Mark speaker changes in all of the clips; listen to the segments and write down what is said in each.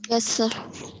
Speaker 1: yes, sir.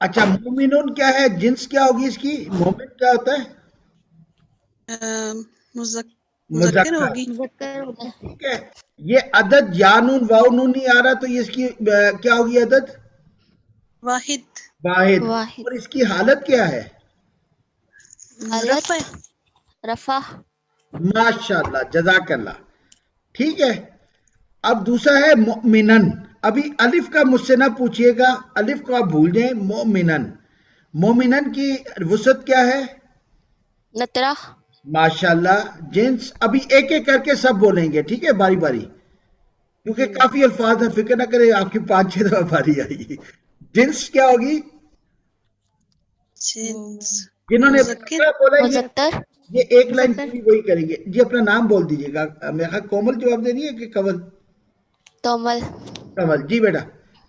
Speaker 2: اچھا مومنون کیا ہے, جنس کیا ہوگی اس کی, مومن کیا ہوتا ہے,
Speaker 3: مذکر
Speaker 2: مذکر.
Speaker 3: ہوگی.
Speaker 1: مذکر ہوگا.
Speaker 2: ٹھیک ہے, یہ عدد یا نون واو نون نہیں آ رہا تو یہ اس کی کیا ہوگی عدد,
Speaker 3: واحد.
Speaker 2: واحد.
Speaker 1: واحد.
Speaker 2: اور اس کی حالت کیا ہے,
Speaker 1: حالت
Speaker 3: رفع.
Speaker 1: رفع.
Speaker 2: ماشاء اللہ جزاک اللہ. ٹھیک ہے, اب دوسرا ہے مؤمنن. ابھی الف کا مجھ سے نہ پوچھئے گا, الف کو آپ بھول جائیں. مؤمنن, مومنن کی وسعت کیا ہے,
Speaker 1: نکرہ.
Speaker 2: ماشاءاللہ. جنس ابھی ایک ایک کر کے سب بولیں گے, ٹھیک ہے, باری باری, کیونکہ کافی الفاظ ہیں, فکر نہ کریں آپ کی 5-6 دفعہ باری آئے گی. جنس کیا ہوگی,
Speaker 3: جنس
Speaker 2: جنہوں نے
Speaker 3: مذکر.
Speaker 2: بولا
Speaker 1: مذکر.
Speaker 2: یہ ایک لائن
Speaker 1: مذکر.
Speaker 2: پوری وہی کریں گے. جی اپنا نام بول دیجئے گا. میرا خیال کومل جواب دے رہی ہے کہ کنول,
Speaker 1: تومل.
Speaker 2: کنول. جی بیٹا,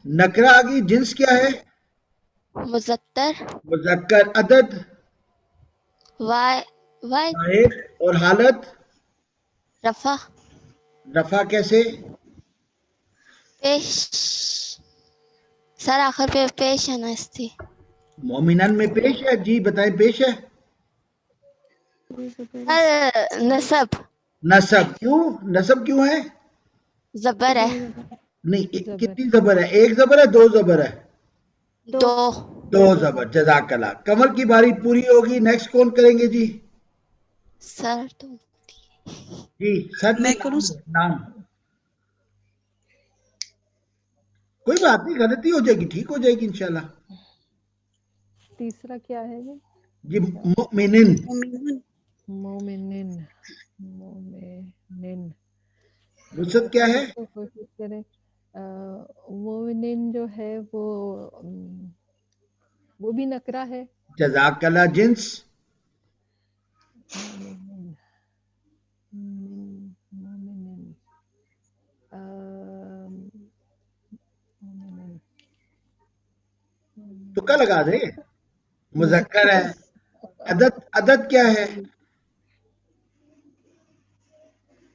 Speaker 2: نکرہ آگئی. جنس کیا ہے,
Speaker 1: مذکر.
Speaker 2: مذکر. عدد
Speaker 1: واحد.
Speaker 2: واحد. اور حالت
Speaker 1: رفع.
Speaker 2: رفع. کیسے,
Speaker 1: پیش. سر آخر پہ پیش ہے نا اس کی.
Speaker 2: مومنن میں پیش ہے. جی بتائیں, پیش ہے.
Speaker 1: نصب.
Speaker 2: نصب. کیوں نصب کیوں ہے,
Speaker 1: زبر ہے.
Speaker 2: نہیں کتنی زبر ہے, ایک زبر ہے, 2 زبر ہے,
Speaker 1: دو.
Speaker 2: 2 زبر. جزاک اللہ. کمل کی باری پوری ہوگی. نیکسٹ کون کریں گے جی,
Speaker 1: سر تو
Speaker 2: جی سر
Speaker 3: میں
Speaker 2: نہیں,
Speaker 3: کروں.
Speaker 2: نام. کوئی بات نہیں, غلطی ہو جائے گی, ٹھیک ہو جائے گی انشاءاللہ.
Speaker 4: تیسرا کیا ہے یہ,
Speaker 2: جی مؤمنن.
Speaker 3: مومنون.
Speaker 4: مومنن. مومنن.
Speaker 2: وسعت کیا ہے,
Speaker 4: اس کو کوشش کریں. مومنن جو ہے وہ بھی نکرہ ہے.
Speaker 2: جزاک اللہ. جنس
Speaker 4: مومنن. مومنن. مومنن.
Speaker 2: تکا لگا دے, مذکر
Speaker 4: مذکر.
Speaker 2: ہے. عدد کیا ہے,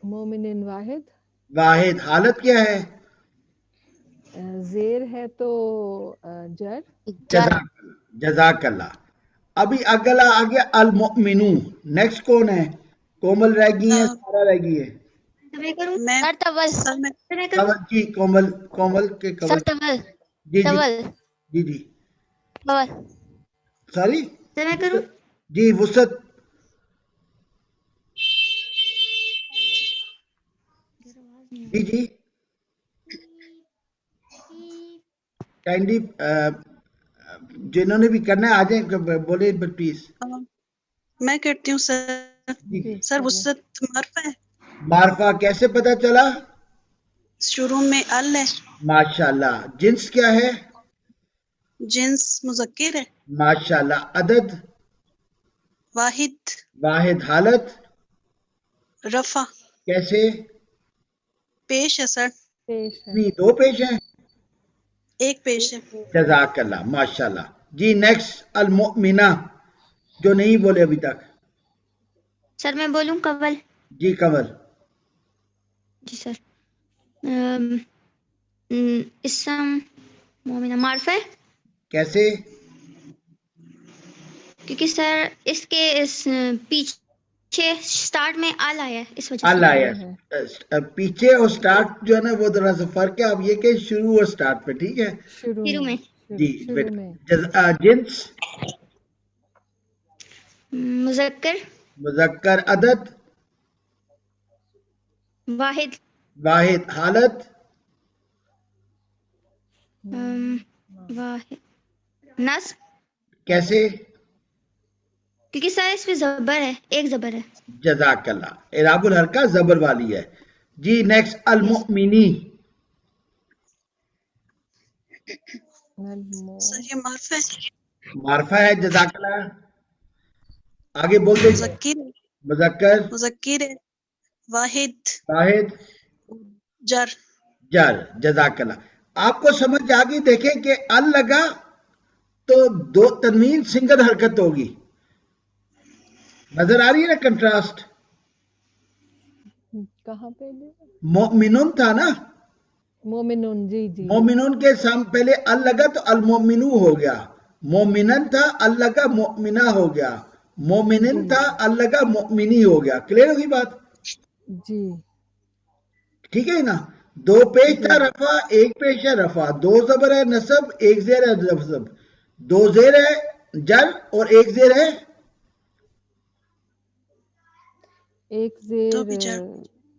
Speaker 4: مومنن واحد.
Speaker 2: واحد. حالت کیا ہے,
Speaker 4: زیر ہے تو جر.
Speaker 1: جر.
Speaker 2: جزاک اللہ. ابھی اگلا آگے المؤمنو. نیکسٹ کون ہے, کومل رہ گئی ہے, سارا رہ گئی ہے.
Speaker 3: میں
Speaker 1: سر طول.
Speaker 3: سر میں
Speaker 2: کنول جی, کومل. کومل کے
Speaker 1: سر
Speaker 2: کنول.
Speaker 1: طول.
Speaker 2: جی جی
Speaker 1: طول.
Speaker 2: جی جی.
Speaker 1: طول.
Speaker 2: ساری
Speaker 1: سر میں کروں.
Speaker 2: جی وسعت. جی جی کائنڈلی جنہوں نے بھی کرنا ہے آ جائیں, بولے پلیز.
Speaker 3: میں کرتی ہوں سر.
Speaker 4: جی
Speaker 3: سر وسعت معرفہ ہے.
Speaker 2: معرفہ. کیسے پتا چلا,
Speaker 3: شروع میں ال ہے.
Speaker 2: ماشاءاللہ. جنس کیا ہے,
Speaker 3: جنس مذکر ہے.
Speaker 2: ماشاءاللہ. عدد
Speaker 3: واحد.
Speaker 2: واحد. حالت
Speaker 3: رفع.
Speaker 2: کیسے,
Speaker 3: پیش ہے سر.
Speaker 4: پیش ہے.
Speaker 2: نہیں 2 پیش ہیں.
Speaker 3: ایک پیش ہے.
Speaker 2: جزاک اللہ. ماشاءاللہ. جی نیکسٹ المؤمنہ, جو نہیں بولے ابھی تک.
Speaker 1: سر میں بولوں قبل.
Speaker 2: جی کنول.
Speaker 1: جی سر. اسم مومنہ معرفہ ہے,
Speaker 2: کیسے,
Speaker 1: کیونکہ سر اس کے پیچھے سٹارٹ میں آل آیا ہے, اس وجہ سے.
Speaker 2: اللہ ہے. پیچھے اور سٹارٹ جو ہے نا وہ ذرا سا فرق ہے. اب یہ کہ شروع اور سٹارٹ پہ, ٹھیک ہے.
Speaker 1: شروع میں.
Speaker 2: جی
Speaker 4: شروع میں.
Speaker 2: جنس
Speaker 1: مذکر.
Speaker 2: مذکر. عدد
Speaker 1: واحد.
Speaker 2: واحد. حالت
Speaker 1: واحد. نصب.
Speaker 2: کیسے,
Speaker 1: کیونکہ سر اس پہ زبر ہے, ایک زبر ہے.
Speaker 2: جزاک اللہ. اعراب الحرکہ زبر والی ہے. جی نیکسٹ المؤمنی.
Speaker 3: سر یہ معرفہ ہے.
Speaker 2: معرفہ ہے. جزاک اللہ. آگے بول دیں.
Speaker 3: مذکر ہے.
Speaker 2: مذکر.
Speaker 3: مذکر ہے. واحد.
Speaker 2: واحد.
Speaker 3: جر.
Speaker 2: جر. جزاک اللہ. آپ کو سمجھ آ گئی. دیکھیں کہ ال لگا تو 2 تنوین سنگل حرکت ہوگی. نظر آ رہی ہے نا کنٹراسٹ.
Speaker 4: کہاں پہ,
Speaker 2: مؤمنون تھا نا,
Speaker 4: مومنون. جی جی.
Speaker 2: مومنون کے سام پہلے ال لگا تو المؤمنو ہو گیا. مومنن تھا اللہ کا مؤمنہ ہو گیا، مومنن تھا اللہ کا مؤمنی ہو گیا. کلیئر ہوگی بات؟
Speaker 4: جی
Speaker 2: ٹھیک ہے نا. دو پیش تھا رفع، ایک پیش ہے رفع، دو زبر ہے نصب، ایک زیر ہے نصب، دو زیر ہے جر اور ایک زیر ہے
Speaker 4: ایک
Speaker 3: تو
Speaker 4: زیر
Speaker 3: بھی جر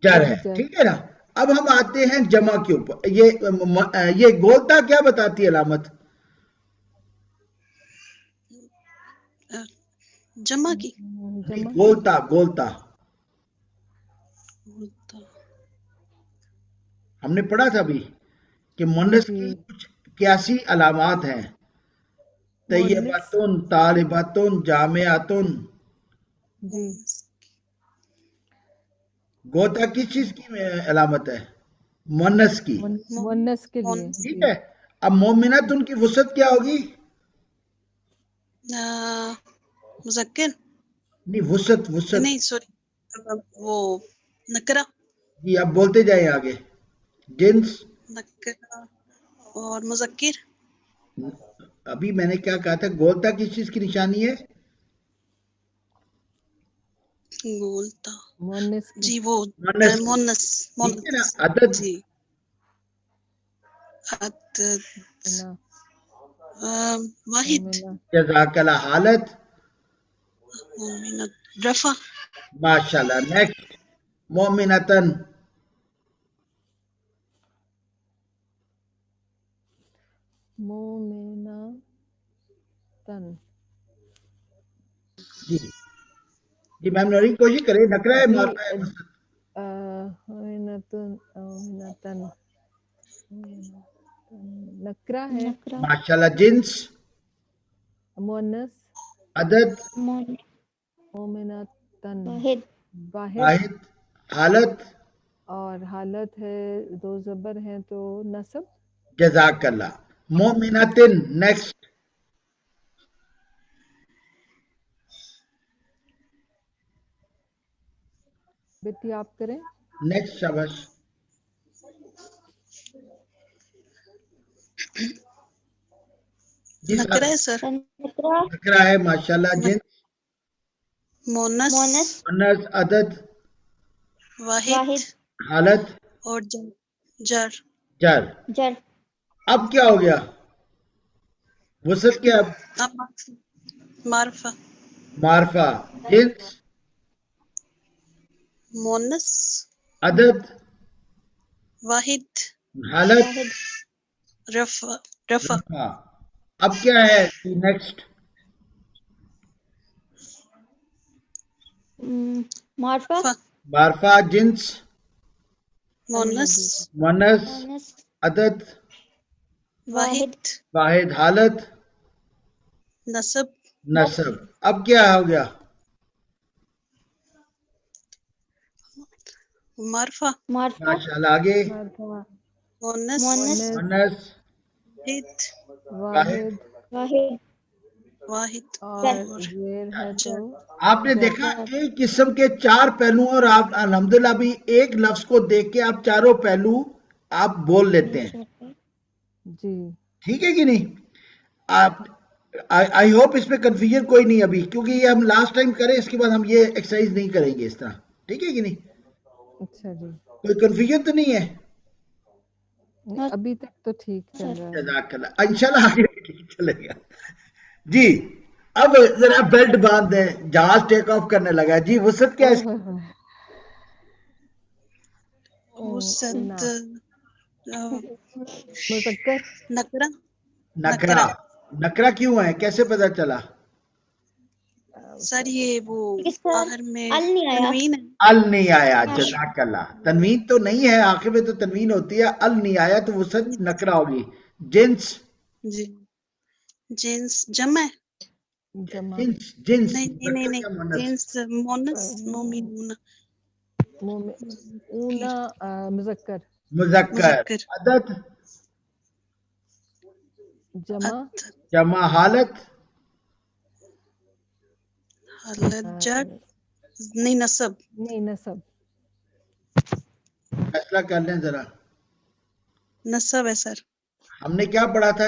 Speaker 2: جر
Speaker 4: ایک
Speaker 2: ہے.
Speaker 4: جر.
Speaker 2: ٹھیک ہے نا. اب ہم آتے ہیں جمع کے اوپر. یہ گولتا کیا بتاتی ہے علامت؟
Speaker 3: جمع کی
Speaker 4: جمع
Speaker 2: گولتا گولتا
Speaker 3: ہوتا
Speaker 2: ہم نے پڑھا تھا ابھی کہ مونس
Speaker 4: جی
Speaker 2: کی کچھ 81 علامات ہیں.
Speaker 4: مونس
Speaker 2: طیباتن، طالباتن، جامعاتن.
Speaker 4: جی
Speaker 2: گوتا کس چیز کی علامت ہے؟ مونس کی.
Speaker 4: مونس کے لیے.
Speaker 3: مونس
Speaker 2: ٹھیک
Speaker 4: جی
Speaker 2: ہے. اب مومنت ان کی وسعت کیا ہوگی؟
Speaker 3: مذکر
Speaker 2: نہیں، وسعت وسعت.
Speaker 3: نہیں سوری وہ نکرہ
Speaker 2: جی اب بولتے جائیں آگے. جنس.
Speaker 3: نکرہ اور مذکر
Speaker 2: ابھی میں نے کیا کہا تھا؟ گولتا کس چیز کی نشانی ہے؟
Speaker 3: گولتا
Speaker 4: مونس کے.
Speaker 3: جی وہ
Speaker 2: مونس کی.
Speaker 3: مونس
Speaker 2: ٹھیک ہے نا.
Speaker 3: مونس
Speaker 2: عدد.
Speaker 3: جی عدد
Speaker 4: نا
Speaker 3: واحد
Speaker 4: مومنہ.
Speaker 2: جزاک اللہ. حالت.
Speaker 3: مومنت رفع
Speaker 2: ماشاءاللہ. نیکسٹ. مومنتن.
Speaker 4: مومنہ تن.
Speaker 2: جی جی میم نوری کوشش کریں. نکرا ہے
Speaker 4: جی
Speaker 2: مارتا ہے وسعت.
Speaker 4: مومنتن مومنتن نکرہ ہے.
Speaker 1: نکرہ
Speaker 2: ماشاءاللہ. جنس.
Speaker 4: مونس.
Speaker 2: عدد.
Speaker 4: مومنتن
Speaker 1: واحد
Speaker 4: واحد.
Speaker 2: واحد. حالت.
Speaker 4: اور حالت ہے دو زبر ہیں تو نصب.
Speaker 2: جزاک اللہ. مومنتن. نیکسٹ.
Speaker 4: بیٹی آپ کریں.
Speaker 2: نیکسٹ. شاباش. جی
Speaker 3: نکرہ ہے سر
Speaker 1: نکرہ
Speaker 2: نکرا ہے. ماشاءاللہ. جنس.
Speaker 3: مونس
Speaker 1: مونس
Speaker 2: مونس. عدد.
Speaker 3: واحد
Speaker 1: واحد
Speaker 2: حالت.
Speaker 3: اور جر
Speaker 2: جر.
Speaker 1: جر
Speaker 2: اب کیا ہو گیا؟ وسعت کیا؟
Speaker 3: اب معرفہ
Speaker 2: معرفہ. جنس.
Speaker 3: مونس
Speaker 2: عدد.
Speaker 3: واحد
Speaker 2: حالت.
Speaker 1: واحد
Speaker 3: رفع
Speaker 2: رفع. اب کیا ہے؟ نیکسٹ.
Speaker 1: معرفہ
Speaker 2: معرفہ. جنس.
Speaker 3: مونس
Speaker 2: مونس.
Speaker 1: مونس
Speaker 2: عدد.
Speaker 3: واحد
Speaker 2: واحد. حالت.
Speaker 3: نصب
Speaker 2: نصب. اب کیا ہو گیا؟
Speaker 3: معرفہ
Speaker 1: معرفہ
Speaker 2: ماشاءاللہ. آگے.
Speaker 4: مرفوع.
Speaker 3: مونس
Speaker 1: مونس
Speaker 2: مونس.
Speaker 3: واحد
Speaker 4: واحد
Speaker 1: واحد
Speaker 3: واحد
Speaker 4: اور
Speaker 3: اور
Speaker 4: زیر ہے تو
Speaker 2: آپ نے
Speaker 4: جر.
Speaker 2: دیکھا ایک قسم کے 4 پہلو اور آپ الحمدللہ بھی ایک لفظ کو دیکھ کے آپ چاروں پہلو آپ بول لیتے ہیں.
Speaker 4: جی
Speaker 2: ٹھیک ہے کہ نہیں؟ آپ آئی ہوپ اس میں کنفیوژن کوئی نہیں ابھی، کیونکہ یہ ہم لاسٹ ٹائم کریں، اس کے بعد ہم یہ ایکسرسائز نہیں کریں گے اس طرح. ٹھیک ہے کہ نہیں؟
Speaker 4: اچھا جی.
Speaker 2: کوئی کنفیوژن تو نہیں ہے؟
Speaker 4: ابھی تک تو ٹھیک چل رہا ہے.
Speaker 2: جزاک اللہ. انشاءاللہ آگے ٹھیک چلے گا. جی اب ذرا بیلٹ باندھ دیں، جہاز ٹیک آف کرنے لگا. جی وسعت کیا ہے؟
Speaker 3: وسط
Speaker 4: مذکر.
Speaker 3: نکرہ
Speaker 2: نکرا. نکرا کیوں ہے؟ کیسے پتا چلا؟
Speaker 3: سر یہ وہ آخر میں
Speaker 1: ال نہیں آیا.
Speaker 3: تنوین ہے
Speaker 2: ال نہیں آیا. جزاک اللہ. تنوین تو نہیں ہے، آخر میں تو تنوین ہوتی ہے. ال نہیں آیا تو وسعت نکرا ہوگی. جنس.
Speaker 3: جی جنس جمع
Speaker 4: جمع.
Speaker 2: جنس. جنس
Speaker 3: نہیں
Speaker 2: مذکر یا مؤنث؟
Speaker 3: جنس مونس مومنون
Speaker 4: اونا مذکر.
Speaker 2: مذکر.
Speaker 3: مذکر
Speaker 2: عدد.
Speaker 4: جمع.
Speaker 2: جمع. حالت.
Speaker 3: حالت جر نہیں نصب
Speaker 4: نہیں نصب.
Speaker 2: فیصلہ کر لیں ذرا.
Speaker 3: نصب ہے سر
Speaker 2: ہم نے کیا پڑھا تھا؟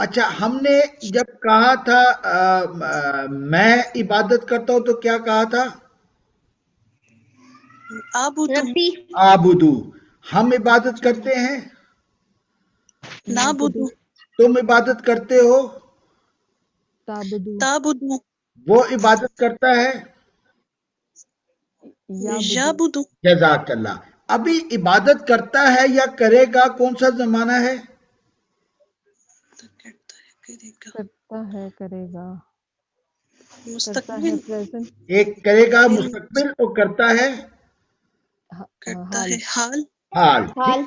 Speaker 2: اچھا ہم نے جب کہا تھا میں عبادت کرتا ہوں تو کیا کہا تھا؟
Speaker 3: عبد
Speaker 1: ربی
Speaker 2: آبدو. ہم عبادت کرتے ہیں،
Speaker 3: نعبد
Speaker 2: تم عبادت کرتے ہو،
Speaker 4: تعبدو
Speaker 3: تعبد
Speaker 2: وہ عبادت کرتا ہے.
Speaker 4: یعبدو
Speaker 3: یعبد
Speaker 2: جزاک اللہ. ابھی عبادت کرتا ہے یا کرے گا، کون سا زمانہ ہے؟
Speaker 3: کرتا ہے کرے گا
Speaker 4: کرتا ہے کرے گا کرتا ہے
Speaker 3: مستقبل
Speaker 4: پریزنٹ
Speaker 2: ایک کرے گا مستقبل اور کرتا ہے
Speaker 3: کرتا
Speaker 4: حال
Speaker 3: ہے حال
Speaker 2: حال.
Speaker 1: حال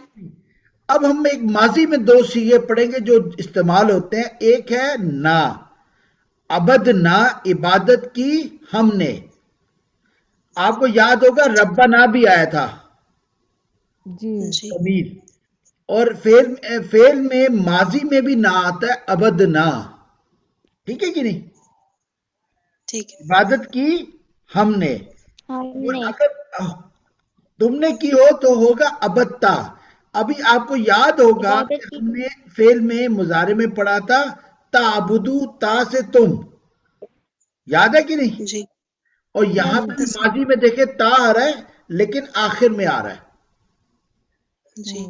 Speaker 2: اب ہم ایک ماضی میں دو صیغے پڑھیں گے جو استعمال ہوتے ہیں. ایک ہے نا، عبد نا، عبادت کی ہم نے. آپ کو یاد ہوگا ربنا بھی آیا تھا
Speaker 4: جی
Speaker 3: جی
Speaker 2: ضمیر، اور فعل میں ماضی میں بھی نہ آتا ہے عبد نا. ٹھیک ہے کہ نہیں؟
Speaker 3: ٹھیک ہے
Speaker 2: عبادت کی ہم نے.
Speaker 1: ہم
Speaker 2: اور
Speaker 1: نے
Speaker 2: اگر تم نے کی ہو تو ہوگا ابتا. ابھی آپ کو یاد ہوگا کہ
Speaker 1: عبادت کی
Speaker 2: ہم نے فعل میں مضارع میں پڑھا تھا تعبدو، تا سے تم، یاد ہے کہ نہیں؟
Speaker 3: جی
Speaker 2: اور یہاں
Speaker 1: یاد
Speaker 2: پہ
Speaker 1: ہے
Speaker 2: بھی ماضی میں دیکھیں تا آ رہا ہے لیکن آخر میں آ رہا ہے.
Speaker 3: جی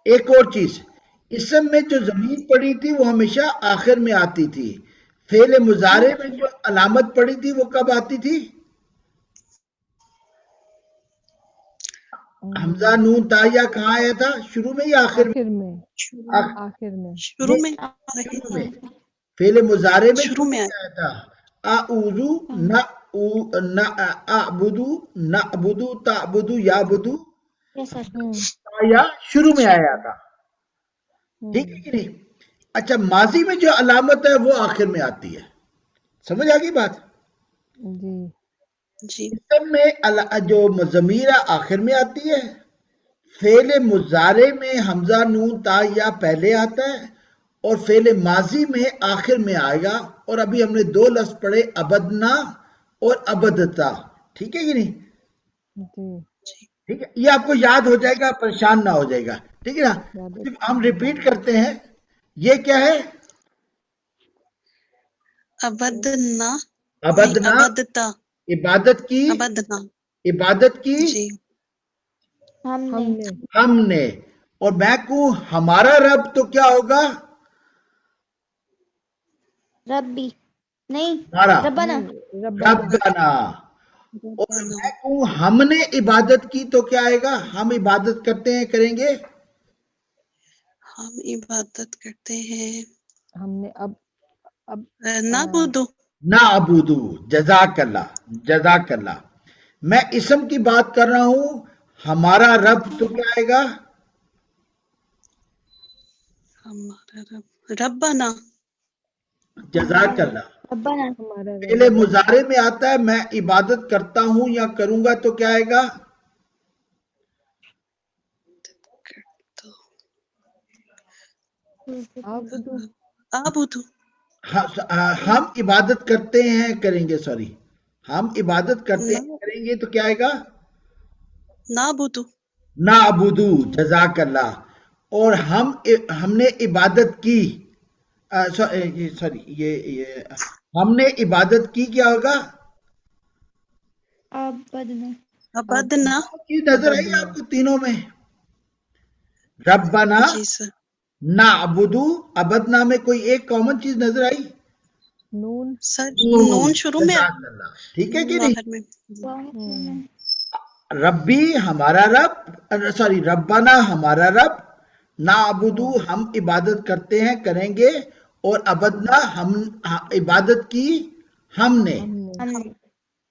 Speaker 2: ایک اور چیز، اسم میں جو ضمیر پڑی تھی وہ ہمیشہ آخر میں آتی تھی. فعل مضارع میں جو علامت پڑی تھی وہ کب آتی تھی؟ حمزہ نون تا یا کہاں آیا تھا؟ شروع میں یا آخر میں؟
Speaker 4: آخر میں آخر میں
Speaker 3: شروع میں
Speaker 2: شروع میں. فعل مضارع میں
Speaker 3: شروع
Speaker 2: شروع
Speaker 3: میں
Speaker 2: میں آیا تھا. اعوذ نہ اعبدو نعبدو تعبدو یعبدو
Speaker 1: یس سر
Speaker 2: یا شروع میں آیا تھا. ٹھیک ہے کہ نہیں؟ اچھا ماضی میں جو علامت ہے وہ آخر میں آتی ہے. سمجھ آ گئی بات؟
Speaker 4: جی
Speaker 3: جی
Speaker 2: اسم میں جو ضمیر آخر میں آتی ہے، فعل مضارع میں حمزہ نون تا یا پہلے آتا ہے، اور فعل ماضی میں آخر میں آئے گا. اور ابھی ہم نے دو لفظ پڑھے ابدنا اور ابدتا. ٹھیک ہے کہ نہیں؟
Speaker 4: جی
Speaker 2: ٹھیک ہے، یہ آپ کو یاد ہو جائے گا، پریشان نہ ہو جائے گا. ٹھیک ہے نا؟
Speaker 4: یاد ہے
Speaker 2: صرف ہم ریپیٹ کرتے ہیں. یہ کیا ہے؟
Speaker 3: ابدنا نہیں
Speaker 2: ابدنا،
Speaker 3: ابدتا
Speaker 2: عبادت کی،
Speaker 3: ابدنا
Speaker 2: عبادت کی
Speaker 3: جی
Speaker 1: ہم
Speaker 4: ہم
Speaker 1: نے
Speaker 4: نے
Speaker 2: ہم نے. اور میں کہوں ہمارا رب تو کیا ہوگا؟
Speaker 1: ربی نہیں
Speaker 2: ہمارا
Speaker 1: ربنا
Speaker 4: نہیں ربنا
Speaker 2: ربنا. اور
Speaker 3: ربنا
Speaker 2: میں کہوں ہم نے عبادت کی تو کیا آئے گا؟ ہم عبادت کرتے ہیں، کریں گے.
Speaker 3: ہم عبادت کرتے ہیں
Speaker 4: ہم نے اب
Speaker 3: نعبد
Speaker 2: نعبدو. جزاک اللہ، جزاک اللہ. میں اسم کی بات کر رہا ہوں. ہمارا رب تو کیا آئے گا؟
Speaker 3: ہمارا رب ربنا
Speaker 2: جزاک اللہ.
Speaker 1: ربنا
Speaker 4: ہمارا
Speaker 2: فعل مضارع میں آتا ہے میں عبادت کرتا ہوں یا کروں گا تو کیا آئے گا؟
Speaker 3: کرتا
Speaker 4: عبدو
Speaker 3: عبد
Speaker 2: ہم عبادت کرتے ہیں، کریں گے، سوری، ہم عبادت کرتے ہیں، کریں گے تو کیا آئے گا؟
Speaker 3: نعبد
Speaker 2: نعبدو. جزاک اللہ. اور ہم نے عبادت کی، سوری، یہ ہم نے عبادت کی کیا ہوگا؟
Speaker 1: عبدنا
Speaker 3: ابدنا
Speaker 2: چیز نظر آئی آپ کو تینوں میں؟ ربنا،
Speaker 3: جی سر
Speaker 2: نعبدو، عبدنا میں کوئی ایک کامن چیز نظر آئی؟
Speaker 4: نون
Speaker 3: سر نون شروع میں
Speaker 2: جزاک اللہ. ٹھیک ہے کہ نہیں؟
Speaker 3: آخر میں
Speaker 2: ربی ہمارا رب، سوری ربنا ہمارا رب، نعبدو ہم عبادت کرتے ہیں، کریں گے، اور عبدنا ہم عبادت کی ہم نے.
Speaker 1: ہم نے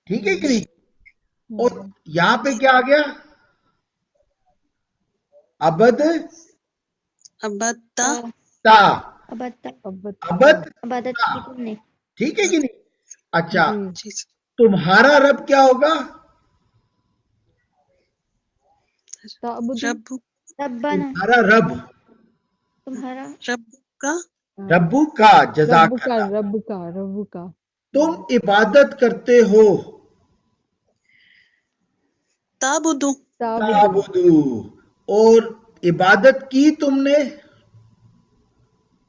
Speaker 2: ٹھیک ہے کہ نہیں؟ اور یہاں پہ کیا آ گیا؟ عبد
Speaker 3: ابدتا
Speaker 2: تا.
Speaker 1: عبادت
Speaker 2: عبد
Speaker 1: عبادت
Speaker 2: تا.
Speaker 1: کی تم نے
Speaker 2: ٹھیک ہے کہ نہیں؟ اچھا
Speaker 3: جی سر
Speaker 2: تمہارا رب کیا ہوگا؟
Speaker 4: تعبدو
Speaker 3: رب
Speaker 1: ربنا
Speaker 2: تمہارا رب،
Speaker 1: تمہارا
Speaker 3: رب کا
Speaker 2: ربو کا. جزاک
Speaker 4: رب کا
Speaker 2: اللہ.
Speaker 4: رب کا رب کا
Speaker 2: تم عبادت کرتے ہو.
Speaker 3: تعبدو
Speaker 4: تعبدو
Speaker 2: تعبدو. اور عبادت کی تم نے.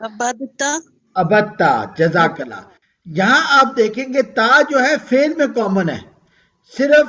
Speaker 3: عبادتا
Speaker 2: ابتا، جزاک اللہ. یہاں آپ دیکھیں گے تا جو ہے فعل میں کامن ہے، صرف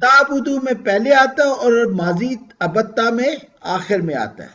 Speaker 2: تعبدو میں پہلے آتا ہے اور ماضی ابتا میں آخر میں آتا ہے.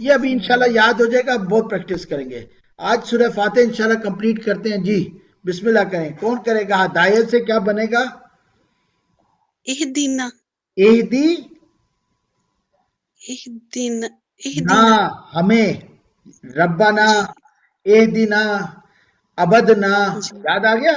Speaker 2: یہ ابھی انشاءاللہ یاد ہو جائے گا، بہت پریکٹس کریں گے. آج سورہ فاتح انشاءاللہ کمپلیٹ کرتے ہیں. جی بسم اللہ کریں. کون کرے گا؟ ہدایت سے کیا بنے گا؟
Speaker 3: اہدینا
Speaker 2: اہدی
Speaker 3: اہدینا
Speaker 2: نا
Speaker 3: اہدینا
Speaker 2: ہمیں، ربنا
Speaker 3: جی
Speaker 2: اہدنا ابدنا.
Speaker 3: جی
Speaker 2: یاد آ گیا؟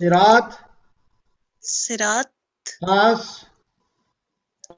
Speaker 2: صراط
Speaker 3: الصراط
Speaker 2: خاص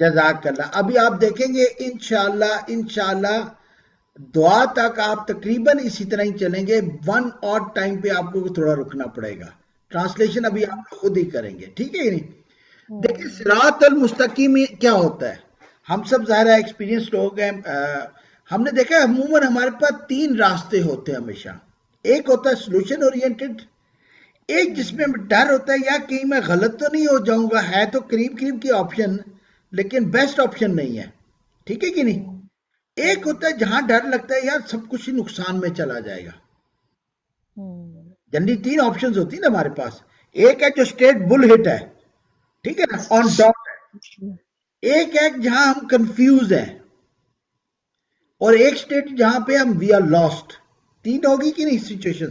Speaker 2: جزاک اللہ. ابھی آپ دیکھیں گے انشاءاللہ دعا تک آپ تقریباً اسی طرح ہی چلیں گے. ون اور ٹائم پہ آپ کو تھوڑا رکنا پڑے گا. ٹرانسلیشن ابھی آپ خود ہی کریں گے. ٹھیک ہے نہیں؟ دیکھیں صراط المستقیم کیا ہوتا ہے. ہم سب ظاہر ہے ایکسپیرینس لوگ ہیں. ہم نے دیکھا عموماً ہمارے پاس 3 راستے ہوتے ہیں ہمیشہ. ایک ہوتا ہے سولوشن اورینٹڈ، ایک جس میں ڈر ہوتا ہے یا کہیں میں غلط تو نہیں ہو جاؤں گا، ہے تو قریب کی آپشن لیکن بیسٹ آپشن نہیں ہے. ٹھیک ہے کہ نہیں؟ ایک ہوتا ہے جہاں ڈر لگتا ہے یار سب کچھ ہی نقصان میں چلا جائے گا. جنرلی 3 آپشنز ہوتی ہیں نا ہمارے پاس. ایک ہے جو اسٹریٹ بل ہٹ ہے، ٹھیک ہے نا، آن ڈاٹ ہے. ایک ہے جہاں ہم کنفیوز ہیں، اور ایک اسٹیٹ جہاں پہ ہم وی آر لاسٹ. 3 ہوگی کہ نہیں سچویشن؟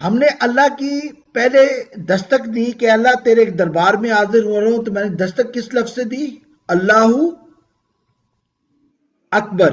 Speaker 2: ہم نے اللہ کی پہلے دستک دی کہ اللہ تیرے دربار میں حاضر ہو رہا ہوں، تو میں نے دستک کس لفظ سے دی؟ اللہ اکبر.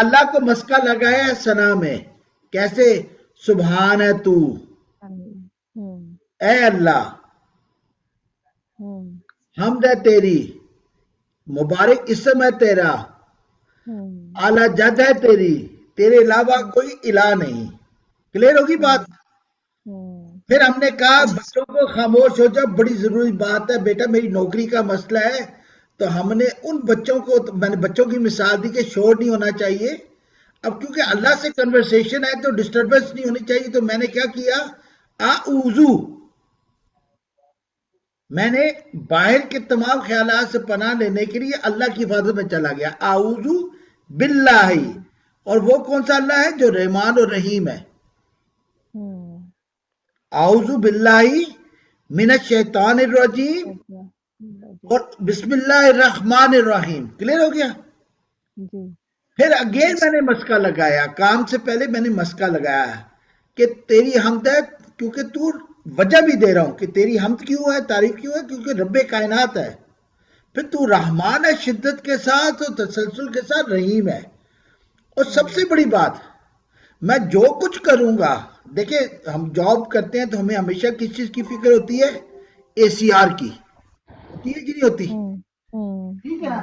Speaker 2: اللہ کو مسکا لگایا ہے ثنا میں. کیسے؟ سبحان ہے تو، اے اللہ حمد ہے تیری، مبارک اسم ہے تیرا، اعلیٰ جد ہے تیری، تیرے علاوہ کوئی الہ نہیں. کلیئر ہوگی بات؟ پھر ہم نے کہا بچوں کو خاموش ہو جا، بڑی ضروری بات ہے بیٹا، میری نوکری کا مسئلہ ہے. تو ہم نے ان بچوں کو، میں نے بچوں کی مثال دی کہ شور نہیں ہونا چاہیے. اب کیونکہ اللہ سے کنورسیشن ہے تو ڈسٹربنس نہیں ہونی چاہیے. تو میں نے کیا کیا؟ اعوذو، میں نے باہر کے تمام خیالات سے پناہ لینے کے لیے اللہ کی حفاظت میں چلا گیا. اعوذو باللہ. اور وہ کون سا اللہ ہے؟ جو رحمان اور رحیم ہے. اعوذ باللہ من الشیطان الرجیم اور بسم اللہ الرحمن الرحیم. کلیئر ہو گیا؟ پھر اگین میں نے مسکا لگایا، کام سے پہلے میں نے مسکا لگایا کہ تیری حمد ہے، کیونکہ تو وجہ بھی دے رہا ہوں کہ تیری حمد کیوں ہے، تعریف کیوں ہے، کیونکہ رب کائنات ہے. پھر تو رحمان ہے شدت کے ساتھ اور تسلسل کے ساتھ، رحیم ہے. اور سب سے بڑی بات، میں جو کچھ کروں گا، دیکھیں ہم جاب کرتے ہیں تو ہمیں ہمیشہ کس چیز کی فکر ہوتی ہے؟ اے سی آر کی. ہوتی ہے کہ نہیں ہوتی؟ ٹھیک ہے نا؟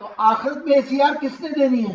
Speaker 2: تو آخرت میں اے سی آر کس نے دینی ہے؟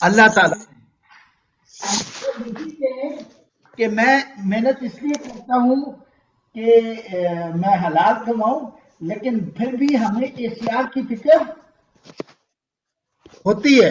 Speaker 2: اللہ تعالیٰ. کہ میں محنت اس لیے کرتا ہوں کہ میں حلال کماؤں، لیکن پھر بھی ہمیں اے سی آر کی فکر ہوتی ہے.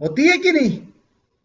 Speaker 2: ہوتی ہے کہ نہیں؟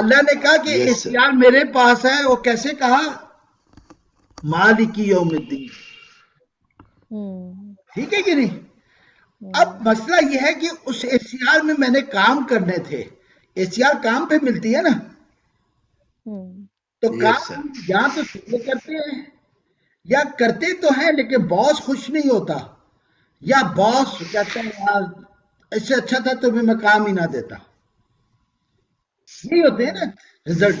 Speaker 2: اللہ نے کہا کہ
Speaker 5: Yes,
Speaker 2: اے سی آر میرے پاس ہے. وہ کیسے کہا؟ مالک یوم الدین. ٹھیک ہے کہ نہیں؟ اب مسئلہ یہ ہے کہ اس اے سی آر میں نے کام کرنے تھے. اے سی آر کام پہ ملتی ہے نا، تو
Speaker 5: Yes,
Speaker 2: کام
Speaker 5: sir.
Speaker 2: ہم یا تو سیدھے کرتے ہیں یا کرتے تو ہیں لیکن باس خوش نہیں ہوتا، یا باس کہتا ہے یار اس سے اچھا تھا تو میں کام ہی نہ دیتا. یہی ہوتے ہیں نا رزلٹ.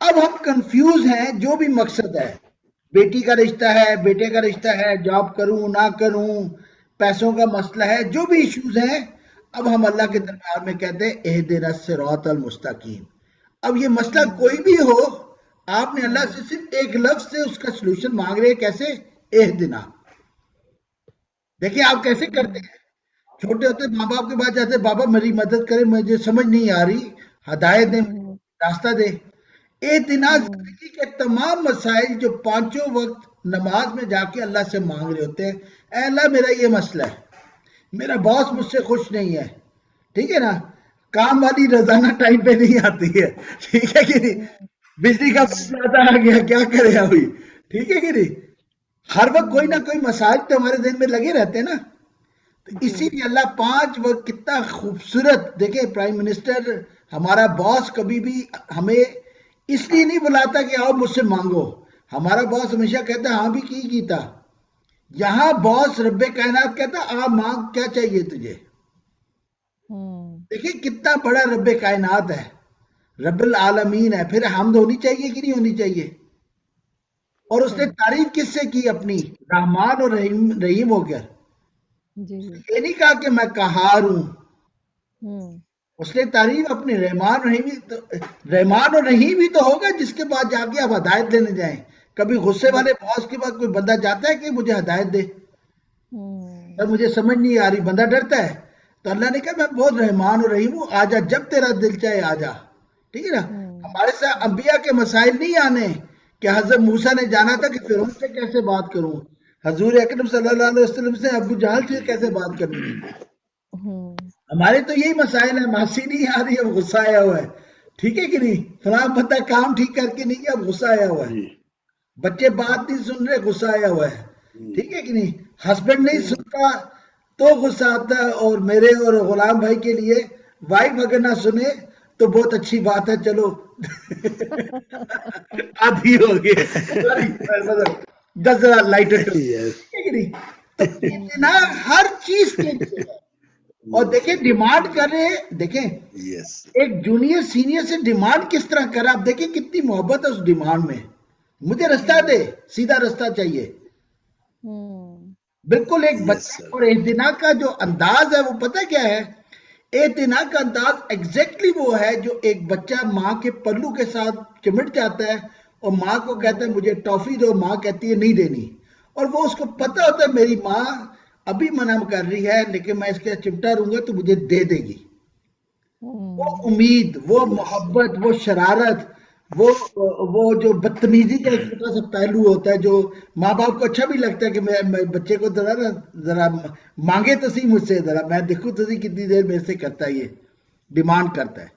Speaker 2: اب ہم کنفیوز ہیں. جو بھی مقصد ہے، بیٹی کا رشتہ ہے، بیٹے کا رشتہ ہے، جاب کروں نہ کروں، پیسوں کا مسئلہ ہے، جو بھی ایشوز ہیں، اب ہم اللہ کے دربار میں کہتے ہیں اہدنا الصراط المستقیم. اب یہ مسئلہ کوئی بھی ہو، آپ نے اللہ سے صرف ایک لفظ سے اس کا سلوشن مانگ رہے ہیں. کیسے؟ اہدنا. دیکھیں آپ کیسے کرتے ہیں. چھوٹے ہوتے ماں باپ کے پاس جاتے، بابا میری مدد کرے، مجھے سمجھ نہیں آ رہی، ہدایت دے، راستہ دے. اعتنا زندگی کے تمام مسائل جو پانچوں وقت نماز میں جا کے اللہ سے مانگ رہے ہوتے ہیں، اے اللہ میرا یہ مسئلہ ہے، میرا باس مجھ سے خوش نہیں ہے، ٹھیک ہے نا، کام والی روزانہ ٹائم پہ نہیں آتی ہے، ٹھیک ہے کہ نہیں، بجلی کا بل زیادہ آ گیا، کیا کرے ابھی، ٹھیک ہے کہ نہیں، ہر وقت کوئی نہ کوئی مسائل تو ہمارے ذہن میں لگے رہتے ہیں نا. تو اسی لیے اللہ 5 وقت کتنا خوبصورت، دیکھیں پرائم منسٹر ہمارا باس کبھی بھی ہمیں اس لیے نہیں بلاتا کہ آؤ مجھ سے مانگو، ہمارا باس ہمیشہ کہتا ہے ہاں بھی کی تھا. یہاں باس رب کائنات کہتا آ مانگ کیا چاہیے تجھے. دیکھیں کتنا بڑا رب کائنات ہے، رب العالمین ہے، پھر حمد ہونی چاہیے کہ نہیں ہونی چاہیے. اور اس نے تعریف کس سے کی اپنی؟ رحمان اور رحیم ہو کر. یہ نہیں کہا کہ میں قہار ہوں، اس نے تعریف اپنی رحمان اور رحیم ہی تو ہوگا جس کے بعد جا کے آپ ہدایت لینے جائیں. کبھی غصے والے باس کے بعد کوئی بندہ جاتا ہے کہ مجھے ہدایت دے، مجھے سمجھ نہیں آ رہی، بندہ ڈرتا ہے. تو اللہ نے کہا میں بہت رحمان اور رحیم ہوں، آجا جب تیرا دل چاہے آجا. ٹھیک ہے نا. ہمارے ساتھ انبیاء کے مسائل نہیں آنے کہ حضرت موسیٰ نے جانا تھا کہ فرعون سے کیسے بات کروں، حضور اکرم صلی اللہ علیہ وسلم سے ابو جہل سے کیسے بات کرنی ہے. ہمارے تو یہی مسائل ہیں، ماسی نہیں آ رہی اب غصہ آیا ہوا ہے، ٹھیک ہے کہ نہیں، فلاں بندہ کام ٹھیک کر کے نہیں گیا اب غصہ آیا ہوا ہے، بچے بات نہیں سن رہے غصہ آیا ہوا ہے، ٹھیک ہے کہ نہیں، ہسبینڈ نہیں سنتا تو غصہ آتا ہے. اور میرے اور غلام بھائی کے لیے وائف اگر نہ سنے تو بہت اچھی بات ہے، چلو آدھی ہو گئے 10 لائٹر، ٹھیک ہے کہ نہیں. تو اتنا ہر چیز کے لیے ہے. اور دیکھیں ڈیمانڈ کر رہے ہیں، دیکھیں ایک جونیئر سینئر سے ڈیمانڈ کس طرح کر رہا، آپ دیکھیں کتنی محبت ہے اس ڈیمانڈ میں. مجھے رستہ دے، سیدھا رستہ چاہیے. بالکل ایک بچہ. اور اعتنا کا جو انداز ہے وہ پتہ کیا ہے؟ اعتنا کا انداز ایگزیکٹلی وہ ہے جو ایک بچہ ماں کے پلو کے ساتھ چمٹ جاتا ہے اور ماں کو کہتا ہے مجھے ٹافی دو، ماں کہتی ہے نہیں دینی، اور وہ اس کو پتہ ہوتا ہے میری ماں ابھی منع کر رہی ہے لیکن میں اس کے چمٹا رہوں گا تو مجھے دے دے گی. وہ امید، وہ محبت، وہ شرارت، وہ جو بدتمیزی کا ایک چھوٹا سا پہلو ہوتا ہے جو ماں باپ کو اچھا بھی لگتا ہے کہ میں بچے کو ذرا مانگے تو صحیح مجھ سے، ذرا میں دیکھوں تو صحیح کتنی دیر میرے سے کرتا ہے، یہ ڈیمانڈ کرتا ہے.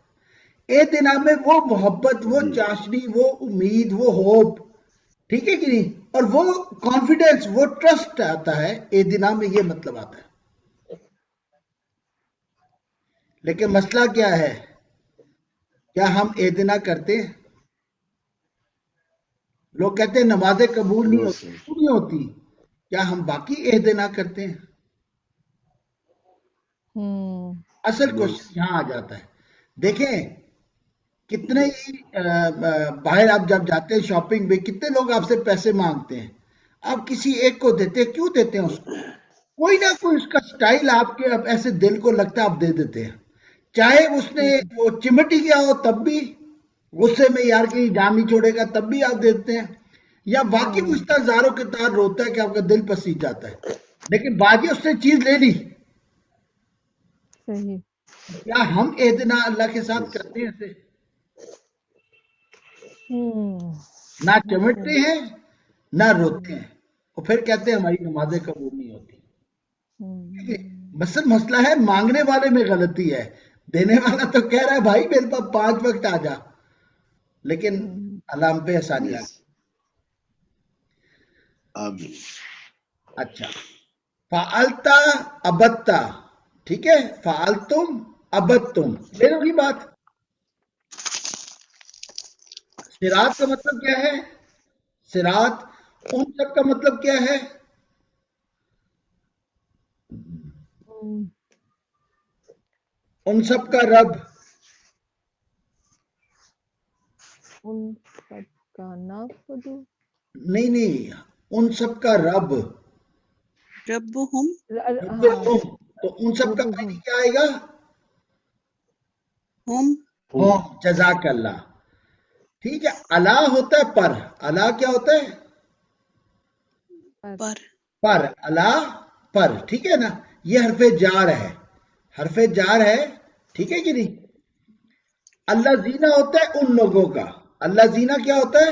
Speaker 2: اعتنا میں وہ محبت، وہ چاشنی، وہ امید، وہ ہوپ، ٹھیک ہے کہ نہیں، اور وہ کانفیڈنس، وہ ٹرسٹ آتا ہے. اعتنا میں یہ مطلب آتا ہے. لیکن مسئلہ کیا ہے؟ کیا ہم اعتنا کرتے ہیں؟ لوگ کہتے ہیں نمازیں قبول نہیں ہوتی، کیا ہم باقی اعتنا کرتے ہیں؟ اصل کوشچن یہاں آ جاتا ہے. دیکھیں کتنے ہی باہر آپ جب جاتے ہیں شاپنگ میں، کتنے لوگ آپ سے پیسے مانگتے ہیں، آپ کسی ایک کو دیتے ہیں، کیوں دیتے ہیں اس کو؟ کوئی نہ کوئی اس کا سٹائل آپ کے ایسے دل کو لگتا ہے آپ دے دیتے ہیں، چاہے اس نے وہ چمٹ ہی گیا ہو تب بھی، غصے میں یار کہیں جان نہیں چھوڑے گا تب بھی آپ دیتے ہیں، یا واقعی اس طرح زاروں کے تار روتا ہے کہ آپ کا دل پسیج جاتا ہے، لیکن باقی اس نے چیز لے لی. کیا ہم اعتنا اللہ کے ساتھ کرتے ہیں ایسے؟ نہ چمٹتے ہیں نہ روتے ہیں، اور پھر کہتے ہیں ہماری نمازیں قبول نہیں ہوتی. مسئلہ ہے مانگنے والے میں غلطی ہے، دینے والا تو کہہ رہا ہے بھائی میرے پاس 5 وقت آ جا، لیکن اللہ ہم پہ آسانیاں. اچھا، فعلتا ابتا، ٹھیک ہے، فعلتم ابتم، یہ ہوگی بات. صراط کا مطلب کیا ہے؟ صراط ان سب کا مطلب کیا ہے؟ ان سب کا رب.
Speaker 4: ان سب کا نعبد،
Speaker 2: نہیں، ان سب کا رب.
Speaker 3: ربہم،
Speaker 2: تو ان سب کا معنی کیا آئے گا؟
Speaker 3: ہم،
Speaker 2: جزاک اللہ. ٹھیک ہے، اللہ ہوتا ہے پر، اللہ کیا ہوتا ہے؟ پر، اللہ پر، ٹھیک ہے نا. یہ حرف جار ہے، حرف جار ہے، ٹھیک ہے کہ نہیں. اللہ زینہ ہوتا ہے ان لوگوں کا، اللہ زینہ کیا ہوتا ہے؟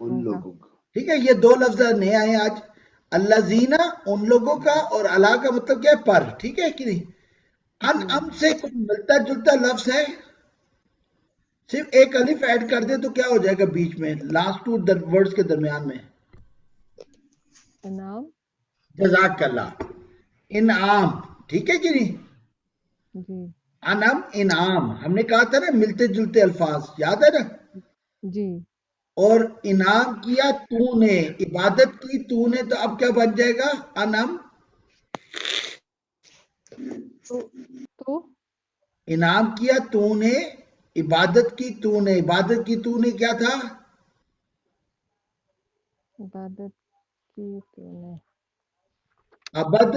Speaker 5: ان لوگوں کا.
Speaker 2: ٹھیک ہے، یہ دو لفظ نئے آئے ہیں آج. اللہ زینہ ان لوگوں کا، اور اللہ کا مطلب کیا ہے؟ پر. ٹھیک ہے کہ نہیں؟ ام سے کوئی ملتا جلتا لفظ ہے؟ صرف ایک الف ایڈ کر دے تو کیا ہو جائے گا بیچ میں لاسٹ ٹو ورڈز کے درمیان میں؟
Speaker 4: انعام.
Speaker 2: جزاک اللہ. انعام. ٹھیک ہے کہ نہیں؟
Speaker 4: جی
Speaker 2: انعم انعام ہم نے کہا تھا نا، ملتے جلتے الفاظ، یاد ہے نا؟
Speaker 4: جی.
Speaker 2: اور انعام کیا تو نے، عبادت کی تو نے، تو اب کیا بن جائے گا؟ انعم.
Speaker 4: تو
Speaker 2: انعام کیا تو نے، عبادت کی تو نے. عبادت کی تو نے کیا تھا؟
Speaker 4: عبادت کی تو نے.
Speaker 2: عبد.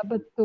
Speaker 4: ابد تم.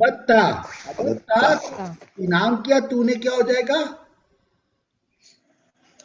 Speaker 2: بدتا. بدتا.
Speaker 4: تا.
Speaker 2: انعام کیا تو نے کیا ہو جائے گا؟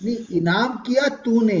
Speaker 2: نہیں، انعام کیا تو نے.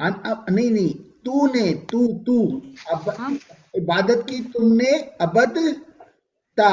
Speaker 2: نہیں نہیں، تو نے. تو عبادت کی تم نے. عبد تا.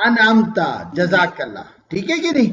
Speaker 2: انعمتا. جزاک اللہ. ٹھیک ہے کہ نہیں؟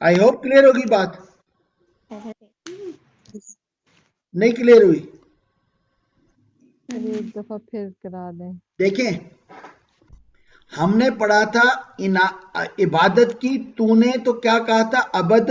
Speaker 2: آئی ہوپ کلیئر ہوگی بات. نہیں کلیئر ہوئی؟
Speaker 4: چلیے ایک دفعہ پھر کرا دیں.
Speaker 2: دیکھیں، ہم نے پڑھا تھا عبادت کی تو نے تو کیا کہا تھا؟ عبد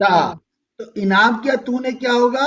Speaker 2: تا. تو انعام کیا تو نے کیا ہوگا؟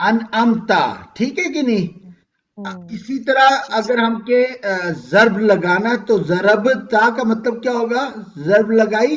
Speaker 2: انعمتا. ٹھیک ہے کہ نہیں؟ اسی طرح اگر ہم کے ضرب لگانا تو ضرب تا کا مطلب کیا ہوگا؟ ضرب لگائی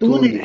Speaker 2: تو نے.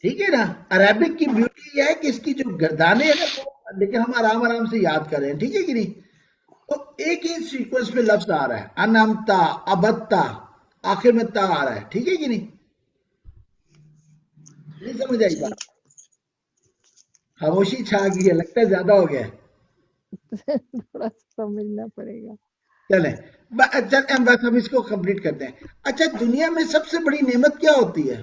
Speaker 2: ٹھیک ہے نا؟ عربک کی بیوٹی یہ ہے کہ اس کی جو گردانے ہیں نا وہ، لیکن ہم آرام آرام سے یاد کر رہے ہیں. ٹھیک ہے کہ نہیں؟ تو ایک ہی سیکوینس میں لفظ آ رہا ہے، انعمتا، ابتا، آخر میں تا آ رہا ہے. ٹھیک ہے کہ نہیں؟ نہیں سمجھ آئی بات؟ خاموشی چھا گئی ہے، لگتا ہے زیادہ ہو گیا ہے.
Speaker 4: تھوڑا سا سمجھنا پڑے گا.
Speaker 2: چلیں بس ہم اس کو کمپلیٹ کرتے ہیں. اچھا، دنیا میں سب سے بڑی نعمت کیا ہوتی ہے؟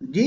Speaker 2: جی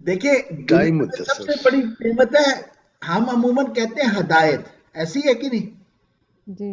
Speaker 2: دیکھیں،
Speaker 5: ٹائم
Speaker 2: دنیا
Speaker 5: ہوتا
Speaker 2: میں
Speaker 5: ہے
Speaker 2: سب
Speaker 5: سر.
Speaker 2: سے بڑی نعمت ہے، ہم عموماً کہتے ہیں ہدایت. ایسی ہے کہ نہیں؟
Speaker 4: جی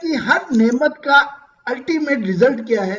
Speaker 2: کی ہر نعمت کا الٹیمیٹ ریزلٹ کیا ہے؟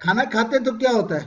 Speaker 2: کھانا کھاتے تو کیا ہوتا ہے؟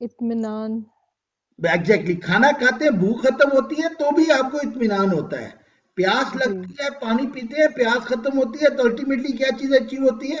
Speaker 4: اطمینان.
Speaker 2: ایگزیکٹلی. کھانا کھاتے ہیں، بھوک ختم ہوتی ہے تو بھی آپ کو اطمینان ہوتا ہے. پیاس
Speaker 4: جی.
Speaker 2: لگتی ہے، پانی پیتے ہیں، پیاس ختم ہوتی ہے، تو الٹیمیٹلی کیا چیز اچیو ہوتی ہے؟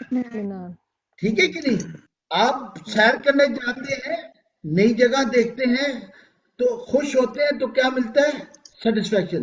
Speaker 4: اطمینان.
Speaker 2: ٹھیک ہے کہ نہیں؟ آپ سیر کرنے جاتے ہیں، نئی جگہ دیکھتے ہیں تو خوش ہوتے ہیں، تو کیا ملتا ہے؟ سیٹسفیکشن.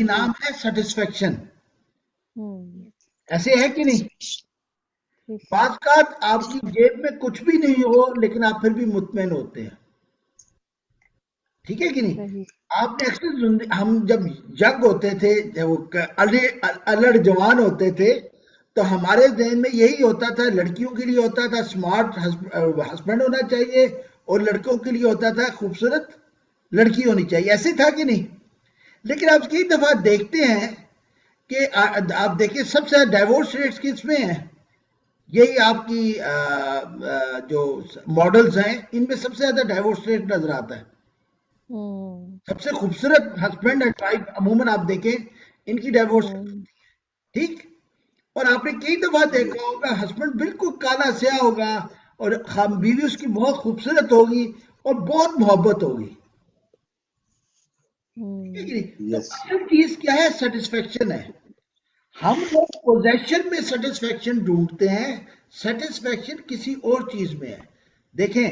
Speaker 2: انعام ہے سیٹسفیکشن. ایسے ہے کہ نہیں؟
Speaker 4: ٹھیک ہے.
Speaker 2: بعض اوقات آپ کی جیب میں کچھ بھی نہیں ہو لیکن آپ پھر بھی مطمئن ہوتے ہیں. ٹھیک ہے کہ نہیں؟
Speaker 4: صحیح.
Speaker 2: آپ نے اکثر ہم جب جنگ ہوتے تھے، جب وہ الڑ جوان ہوتے تھے، تو ہمارے ذہن میں یہی ہوتا تھا، لڑکیوں کے لیے ہوتا تھا اسمارٹ ہسبینڈ ہونا چاہیے، اور لڑکوں کے لیے ہوتا تھا خوبصورت لڑکی ہونی چاہیے. ایسے تھا کہ نہیں؟ لیکن آپ کئی دفعہ دیکھتے ہیں کہ آپ دیکھیں سب سے ڈائیورس ریٹس کس میں ہیں؟ یہی آپ کی جو ماڈلز ہیں ان میں سب سے زیادہ ڈائیورس ریٹ نظر آتا ہے. سب سے خوبصورت ہسبینڈ اینڈ وائف عموماً آپ دیکھیں ان کی ڈائیورس ریٹ ہوتی ہے. ٹھیک؟ اور آپ نے کئی دفعہ دیکھا ہوگا ہسبینڈ بالکل کالا سیاہ ہوگا اور بیوی اس کی بہت خوبصورت ہوگی اور بہت محبت ہوگی. ٹھیک ہے؟ تو
Speaker 5: یس.
Speaker 2: اصل چیز کیا ہے؟ سیٹسفیکشن ہے. ہم لوگ پوزیشن میں سیٹسفیکشن ڈھونڈتے ہیں، سیٹسفیکشن کسی اور چیز میں ہے. دیکھیں،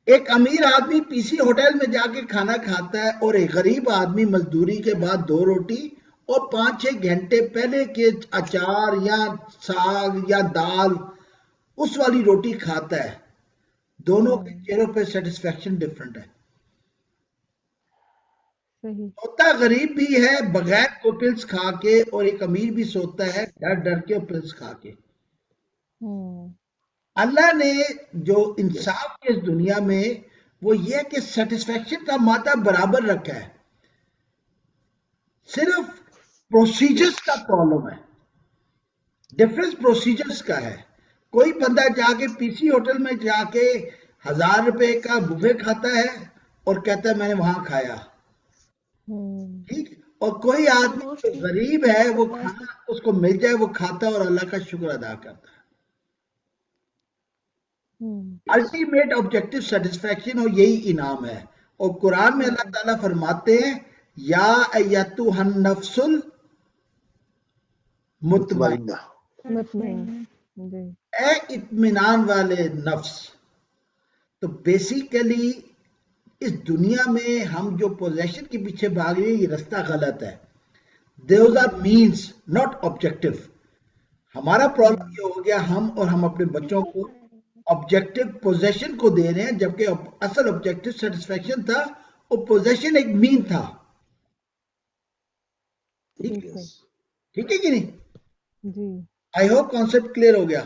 Speaker 2: ایک امیر آدمی پی سی ہوٹل میں جا کے کھانا کھاتا ہے، اور ایک غریب آدمی مزدوری کے بعد 2 روٹی اور 5-6 گھنٹے پہلے کے اچار یا ساگ یا دال اس والی روٹی کھاتا ہے. دونوں کے چہروں پہ سیٹسفیکشن ڈفرنٹ ہے.
Speaker 4: صحیح.
Speaker 2: سوتا غریب بھی ہے بغیر کو پلس کھا کے, اور ایک امیر بھی سوتا ہے ڈر ڈر کے اور پلس کھا کے. اللہ نے جو انصاف کی اس دنیا میں وہ یہ کہ سیٹسفیکشن کا مادہ برابر رکھا ہے, صرف پروسیجرز کا پرابلم ہے, ڈفرنس پروسیجرز کا ہے. کوئی بندہ جا کے پی سی ہوٹل میں جا کے 1000 روپے کا بفے کھاتا ہے اور کہتا ہے میں نے وہاں کھایا, ٹھیک, اور کوئی آدمی جو غریب ہے وہ کھانا اس کو مل جائے وہ کھاتا ہے اور اللہ کا شکر ادا کرتا ہے. الٹیمیٹ آبجیکٹو سیٹسفیکشن اور یہی انعام ہے. اور قرآن میں اللہ تعالیٰ فرماتے ہیں یا ایتھا النفس المطمئنہ, اے اطمینان والے نفس. تو بیسیکلی اس دنیا میں ہم جو پوزیشن کے پیچھے بھاگ رہے ہیں یہ رستہ غلط ہے. Those are means not objective. ہمارا پرابلم یہ ہو گیا ہم اور ہم اپنے بچوں کو آبجیکٹو پوزیشن کو دے رہے ہیں جبکہ اصل آبجیکٹو سیٹسفیکشن تھا اور پوزیشن ایک مین تھا. ٹھیک ہے کہ نہیں؟
Speaker 4: جی.
Speaker 2: آئی ہوپ کانسیپٹ کلیئر ہو گیا.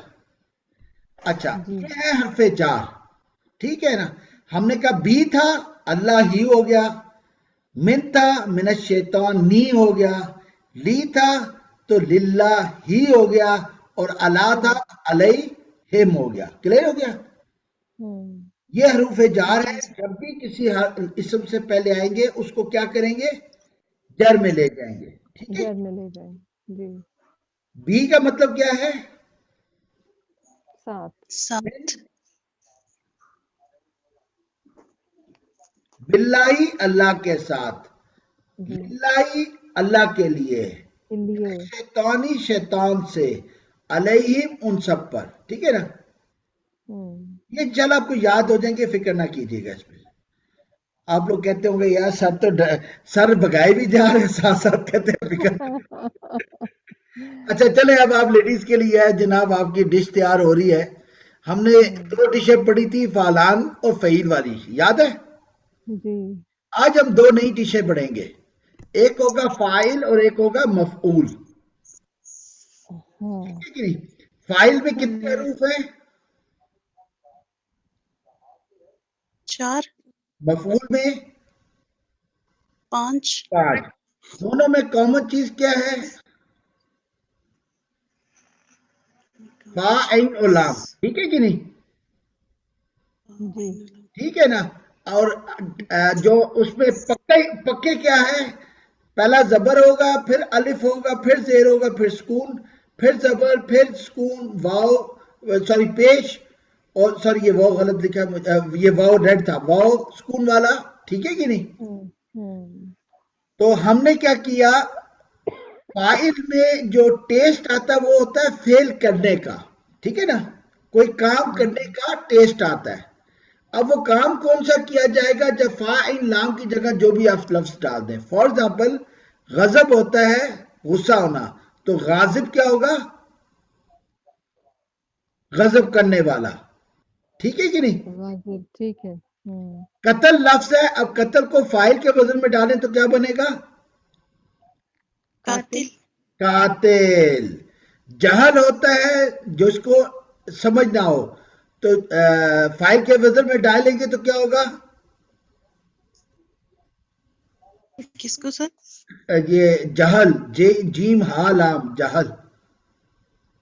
Speaker 2: اچھا یہ ہے حرف جار, ٹھیک ہے نا. ہم نے کہا بی تھا اللہ ہی ہو گیا, من تھا من الشیطان نی ہو گیا, لی تھا تو للہ ہی ہو گیا, اور علا تھا علیہم ہو گیا. کلیئر ہو گیا؟ یہ حروف جار ہے, جب بھی کسی اسم سے پہلے آئیں گے اس کو کیا کریں گے؟ جر میں لے جائیں گے. ٹھیک ہے.
Speaker 4: جر میں لے جائیں. جی.
Speaker 2: بی کا مطلب کیا ہے؟
Speaker 3: ساتھ.
Speaker 2: باللہ اللہ کے ساتھ, باللہ اللہ کے لیے, شیطانی شیطان سے, علیہم ان سب پر. ٹھیک ہے نا. یہ چل آپ کو یاد ہو جائیں گے, فکر نہ کیجیے گا اس پہ. آپ لوگ کہتے ہوں گے یار سر تو سر بگائے بھی جا رہے ہیں ساتھ ساتھ کہتے ہیں فکر. اچھا چلیں اب آپ لیڈیز کے لیے ہے جناب, آپ کی ڈش تیار ہو رہی ہے. ہم نے 2 ڈشیں پڑھی تھی فعلان اور فعیل والی, یاد ہے؟
Speaker 4: جی.
Speaker 2: آج ہم 2 نئی ڈشیں پڑھیں گے, ایک ہوگا فاعل اور ایک ہوگا مفعول. ٹھیک ہے کہ نہیں؟ فاعل میں کتنے حروف ہیں؟
Speaker 3: 4.
Speaker 2: مفعول میں
Speaker 3: 5.
Speaker 2: 5. دونوں میں کامن چیز کیا ہے؟ فا عین اور لام. ٹھیک ہے کہ نہیں؟ ٹھیک ہے نا. اور جو اس میں پکے کیا ہے؟ پہلا زبر ہوگا, پھر الف ہوگا, پھر زیر ہوگا, پھر سکون, پھر زبر, پھر سکون, واو سوری پیش, اور سوری یہ واو غلط لکھا ہے, یہ واو ریڈ تھا, واو سکون والا. ٹھیک ہے کہ نہیں؟ تو ہم نے کیا کیا, فاعل میں جو ٹیسٹ آتا ہے وہ ہوتا ہے فعل کرنے کا. ٹھیک ہے نا, کوئی کام کرنے کا ٹیسٹ آتا ہے. اب وہ کام کون سا کیا جائے گا جب فاعل لام کی جگہ جو بھی آپ لفظ ڈال دیں. فار ایگزامپل غضب ہوتا ہے غصہ ہونا, تو غاضب کیا ہوگا؟ غضب کرنے والا. ٹھیک ہے کہ نہیں؟
Speaker 4: ٹھیک ہے.
Speaker 2: قتل لفظ ہے, اب قتل کو فاعل کے وزن میں ڈالیں تو کیا بنے گا؟
Speaker 3: قاتل.
Speaker 2: قاتل. جہل ہوتا ہے جو اس کو سمجھ نہ ہو, تو فاعل کے وزن میں ڈالیں گے تو کیا ہوگا؟
Speaker 3: کس کو سر؟
Speaker 2: یہ جہل, جیم ہا لام, جہل.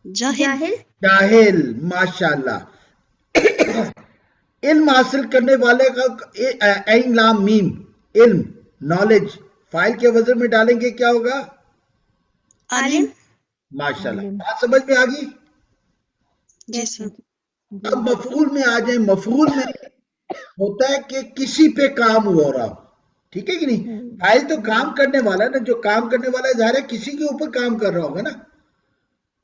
Speaker 3: جاہل.
Speaker 2: جاہل. ماشاءاللہ. علم حاصل کرنے والے کا عین لام میم, علم, نالج. فاعل کے وزن میں ڈالیں گے کیا ہوگا؟
Speaker 3: عالم.
Speaker 2: ماشاءاللہ. بات سمجھ میں آ گئی؟
Speaker 3: جی سر.
Speaker 2: اب مفعول میں آ جائیں. مفعول میں ہوتا ہے کہ کسی پہ کام ہو رہا ہو. ٹھیک ہے کہ نہیں؟ فاعل تو کام کرنے والا ہے نا, جو کام کرنے والا ہے ظاہر ہے کسی کے اوپر کام کر رہا ہوگا نا.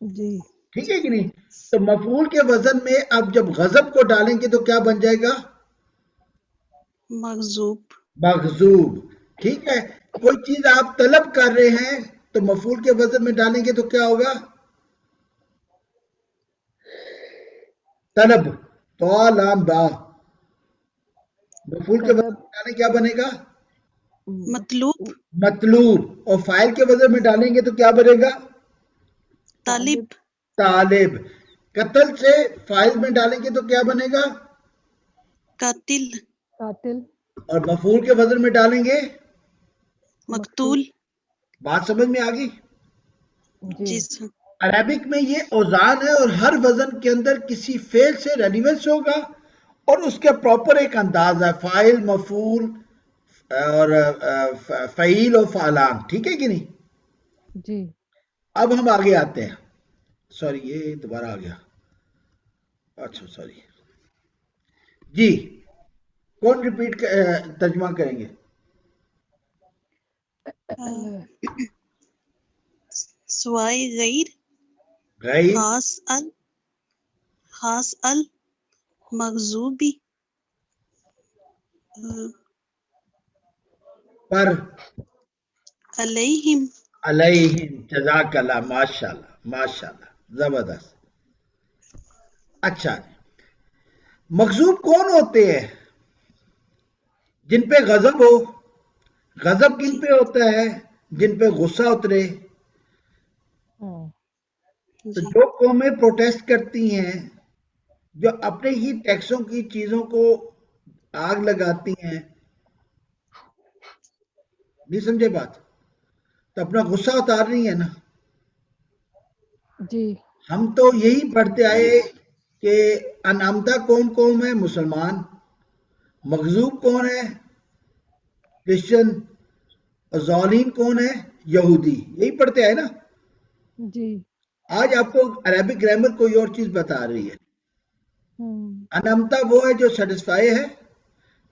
Speaker 4: جی.
Speaker 2: ٹھیک ہے کہ نہیں؟ تو مفعول کے وزن میں اب جب غضب کو ڈالیں گے تو کیا بن جائے گا؟
Speaker 3: مغضوب.
Speaker 2: مغضوب. ٹھیک ہے. کوئی چیز آپ طلب کر رہے ہیں تو مفعول کے وزن میں ڈالیں گے تو کیا ہوگا؟ طلب تو لام با مفعول کے وزن
Speaker 4: طلب
Speaker 2: میں ڈالیں کیا بنے گا
Speaker 3: مطلوب
Speaker 2: مطلوب اور فاعل کے وزن میں ڈالیں گے تو کیا بنے گا
Speaker 3: طالب
Speaker 2: طالب قتل سے فاعل میں ڈالیں گے تو کیا بنے گا
Speaker 3: قاتل
Speaker 4: قاتل
Speaker 2: اور مفعول کے وزن میں ڈالیں گے
Speaker 3: مقتول
Speaker 2: بات سمجھ میں آ گئی
Speaker 3: جی سر
Speaker 2: عربک میں یہ اوزان ہے اور ہر وزن کے اندر کسی فعل سے ریلیونس ہوگا اور اس کا پراپر ایک انداز ہے فاعل مفعول اور فعیل اور فعلان ٹھیک ہے کہ نہیں
Speaker 4: جی
Speaker 2: اب ہم آگے آتے ہیں سوری یہ دوبارہ آ گیا اچھا سوری جی کون ریپیٹ ترجمہ کریں گے
Speaker 3: سوائے غیر
Speaker 2: غیر
Speaker 3: خاص ال مغزوبی
Speaker 2: پر
Speaker 3: علیہم
Speaker 2: علیہم جزاک اللہ ماشاءاللہ زبردست اچھا مغضوب کون ہوتے ہیں جن پہ غضب ہو غضب کن پہ ہوتا ہے جن پہ غصہ اترے تو جو قومیں پروٹیسٹ کرتی ہیں جو اپنے ہی ٹیکسوں کی چیزوں کو آگ لگاتی ہیں نہیں سمجھے بات تو اپنا غصہ اتار رہی ہے نا
Speaker 4: جی
Speaker 2: ہم تو یہی پڑھتے آئے کہ انعامدہ کون قوم ہے مسلمان مغضوب کون ہے کرسچن اور ظالین کون ہے یہودی یہی پڑھتے آئے نا
Speaker 4: جی
Speaker 2: آج آپ کو عربک گرامر کوئی اور چیز بتا رہی ہے انعامدہ وہ ہے جو سیٹسفائی ہے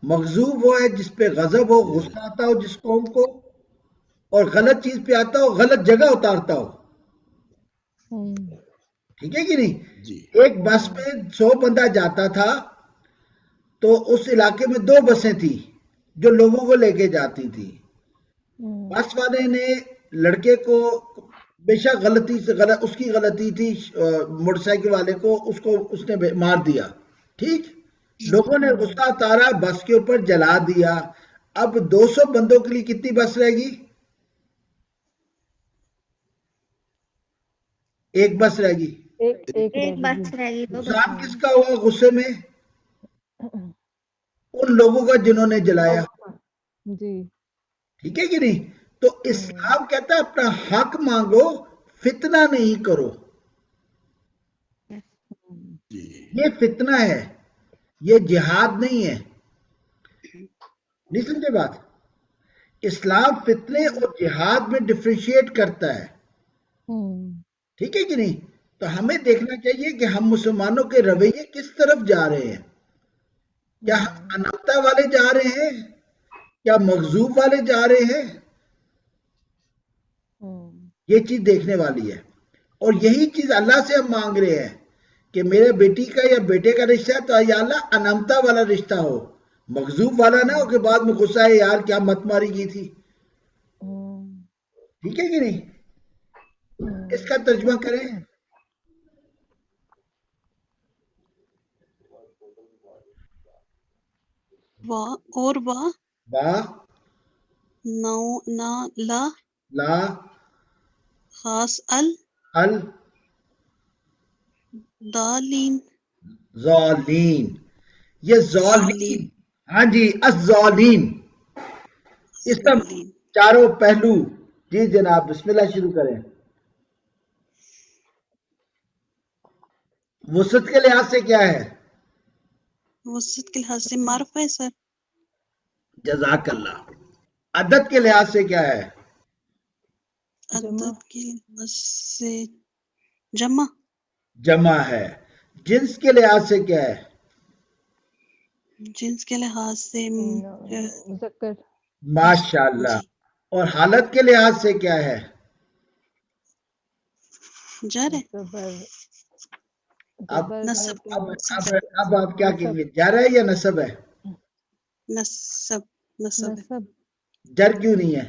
Speaker 2: مغضوب وہ ہے جس پہ غضب ہو غصہ آتا ہو جس قوم کو اور غلط چیز پہ آتا ہو غلط جگہ اتارتا ہو ٹھیک ہے کہ نہیں ایک بس میں 100 بندہ جاتا تھا تو اس علاقے میں 2 بسیں تھی جو لوگوں کو لے کے جاتی تھی بس والے نے لڑکے کو بے شک غلطی سے اس کی غلطی تھی موٹر سائیکل والے کو اس نے مار دیا ٹھیک لوگوں نے غصہ اتارا بس کے اوپر جلا دیا اب 200 بندوں کے لیے کتنی بس رہے گی ایک بس رہے گی
Speaker 1: ایک بس رہ گئی دو
Speaker 2: نقصان کس کا ہوا غصے میں ان لوگوں کا جنہوں نے جلایا
Speaker 4: جی
Speaker 2: ٹھیک ہے کہ نہیں تو اسلام کہتا ہے اپنا حق مانگو فتنہ نہیں کرو یہ فتنہ ہے یہ جہاد نہیں ہے نہیں سمجھے بات اسلام فتنے اور جہاد میں ڈفرینشیٹ کرتا ہے ٹھیک ہے کہ نہیں تو ہمیں دیکھنا چاہیے کہ ہم مسلمانوں کے رویے کس طرف جا رہے ہیں کیا ہم انامتا والے جا رہے ہیں کیا مغضوب والے جا رہے ہیں یہ چیز دیکھنے والی ہے اور یہی چیز اللہ سے ہم مانگ رہے ہیں کہ میرے بیٹی کا یا بیٹے کا رشتہ ہے تو یا اللہ انامتا والا رشتہ ہو مغضوب والا نہ ہو کہ بعد میں غصہ ہے یار کیا مت ماری کی تھی ٹھیک ہے کہ نہیں اس کا ترجمہ کریں
Speaker 3: اور با نو نا
Speaker 2: لا
Speaker 3: خاص
Speaker 2: ال
Speaker 3: دالین
Speaker 2: ظالین یہ ظالین ہاں جی الظالین اس کا چاروں پہلو جی جناب بسم اللہ شروع کریں وسعت کے لحاظ سے کیا ہے
Speaker 3: وسط کے لحاظ سے معرف ہے سر
Speaker 2: جزاک اللہ عدد کے لحاظ سے کیا ہے
Speaker 3: عدد کے لحاظ سے
Speaker 2: جمع ہے جنس کے لحاظ سے کیا ہے
Speaker 3: جنس کے لحاظ سے
Speaker 4: مذکر
Speaker 2: ماشاءاللہ اور حالت کے لحاظ سے کیا ہے
Speaker 3: جر ہے
Speaker 2: اب آپ کیا کہیں گے جر ہے یا نصب ہے
Speaker 3: نصب
Speaker 2: جر کیوں نہیں ہے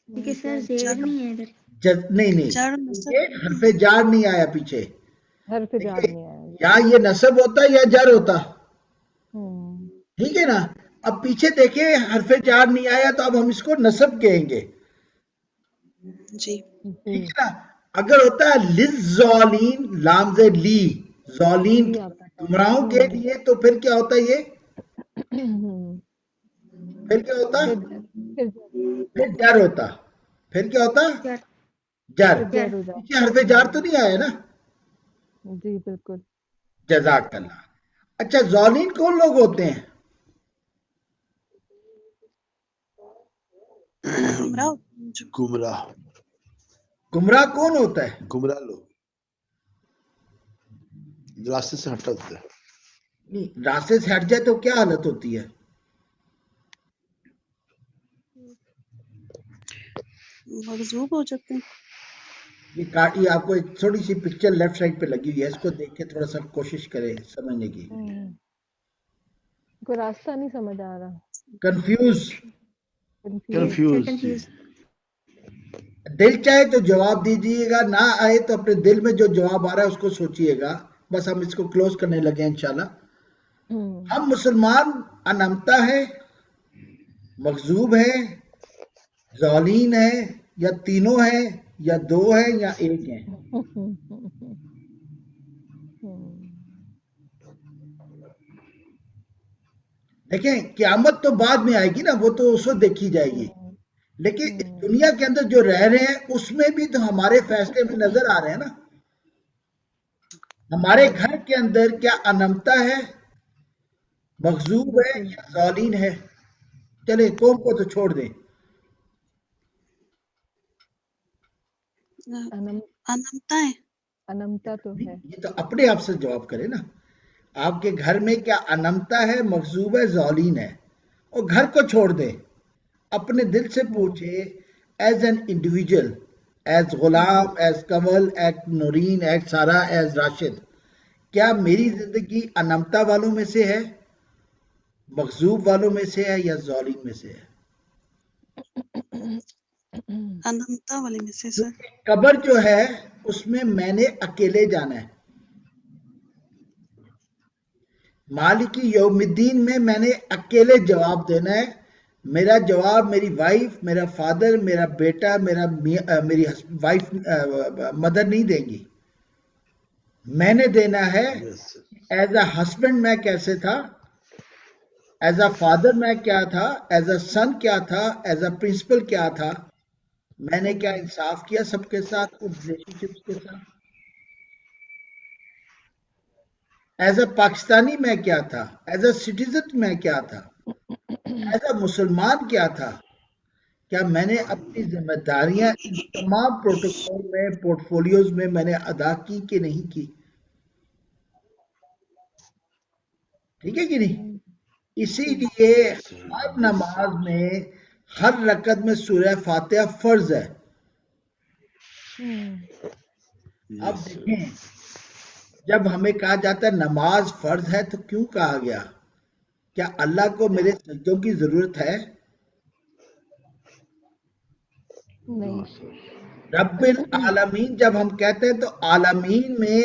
Speaker 1: کیونکہ سر زیر نہیں ہے ادھر
Speaker 2: نہیں
Speaker 3: جر نصب
Speaker 2: یہ حرف جار نہیں آیا پیچھے.
Speaker 4: حرف جار
Speaker 2: دیکھیں،
Speaker 4: نہیں آیا.
Speaker 2: یا یہ نصب ہوتا یا جر ہوتا.
Speaker 4: ہوں
Speaker 2: ٹھیک ہے نا. اب پیچھے دیکھیں حرف جار نہیں آیا تو اب ہم اس کو نصب کہیں گے.
Speaker 3: جی
Speaker 2: ٹھیک
Speaker 4: جی
Speaker 2: ہے نا. اگر ہوتا ہے للظالین لام سے لی ظالین
Speaker 4: لی آتا ہے.
Speaker 2: گمراہوں کے لیے تو پھر کیا ہوتا ہے یہ
Speaker 4: ہوں
Speaker 2: پھر کیا ہوتا
Speaker 4: پھر پھر
Speaker 2: پھر جر ہوتا. پھر کیا ہوتا
Speaker 1: جر
Speaker 2: جر.
Speaker 4: پھر جر ہو جاتا.
Speaker 2: پیچھے حرف جار تو نہیں آیا نا.
Speaker 4: جی بالکل.
Speaker 2: جزاک اللہ. اچھا ظالین کون لوگ ہوتے ہیں؟
Speaker 3: گمراہ جو
Speaker 5: گمراہ
Speaker 2: گمراہ کون ہوتا ہے؟
Speaker 5: گمراہ لوگ راستے سے ہٹا دیتے ہیں.
Speaker 2: نہیں راستے سے ہٹ جائے تو کیا حالت ہوتی ہے؟
Speaker 3: مغضوب ہو جاتے ہیں.
Speaker 2: یہ آپ کو ایک تھوڑی سی پکچر لیفٹ سائڈ پہ لگی ہوئی ہے، اس کو دیکھ کے تھوڑا سا کوشش کریں سمجھنے کی.
Speaker 4: کوئی راستہ نہیں سمجھ آ رہا.
Speaker 2: کنفیوز.
Speaker 5: کنفیوز.
Speaker 1: کنفیوز.
Speaker 2: دل چاہے تو جواب دیجیے گا، نہ آئے تو اپنے دل میں جو جواب آ رہا ہے اس کو سوچیے گا. بس ہم اس کو کلوز کرنے لگے ہیں انشاءاللہ. ہم مسلمان انمتا ہے، مغضوب ہے، ظالین ہے، یا تینوں ہے، یا دو ہے، یا ایک ہے. دیکھیں قیامت تو بعد میں آئے گی نا، وہ تو اس وقت دیکھی جائے گی. لیکن اس دنیا کے اندر جو رہ رہے ہیں اس میں بھی تو ہمارے فیصلے میں نظر آ رہے ہیں نا. ہمارے گھر کے اندر کیا انمتا ہے، مغضوب ہے، یا ظالین ہے. چلے قوم کو تو چھوڑ دیں.
Speaker 3: انمتا ہے.
Speaker 4: انمتا تو ہے.
Speaker 2: یہ تو اپنے آپ سے جواب کرے نا. آپ کے گھر میں کیا انمتا ہے، مغضوب ہے، ظالین ہے. اور گھر کو چھوڑ دیں، اپنے دل سے پوچھے as an individual, as Ghulam, as Kamal, as Noreen, as سارا، ایز راشد، کیا میری زندگی انمتا والوں میں سے ہے، مغضوب والوں میں سے ہے، یا ظالین میں سے ہے؟
Speaker 3: انمتا والے میں سے سر.
Speaker 2: کیونکہ قبر جو ہے اس میں نے اکیلے جانا ہے. مالکی یوم الدین میں نے اکیلے جواب دینا ہے. میرا جواب میری وائف، میرا فادر، میرا بیٹا، میری وائف مدر نہیں دیں گی. میں نے دینا ہے. ایز اے ہسبینڈ میں کیسے تھا، ایز اے فادر میں کیا تھا، ایز اے سن کیا تھا، ایز اے پرنسپل کیا تھا. میں نے کیا انصاف کیا سب کے ساتھ، ان ریلیشن شپس کے ساتھ. ایز اے پاکستانی میں کیا تھا، ایز اے سٹیزن میں کیا تھا، ایز اے مسلمان کیا تھا. کیا میں نے اپنی ذمہ داریاں ان تمام پروٹوکول میں، پورٹ فولیوز میں نے ادا کی کہ نہیں کی؟ ٹھیک ہے کہ نہیں؟ اسی لیے ہر نماز میں ہر رکعت میں سورہ فاتحہ فرض ہے. اب دیکھیں جب ہمیں کہا جاتا ہے نماز فرض ہے تو کیوں کہا گیا؟ کیا اللہ کو میرے سجدوں کی ضرورت ہے؟
Speaker 4: نہیں.
Speaker 2: رب العالمین جب ہم کہتے ہیں تو عالمین میں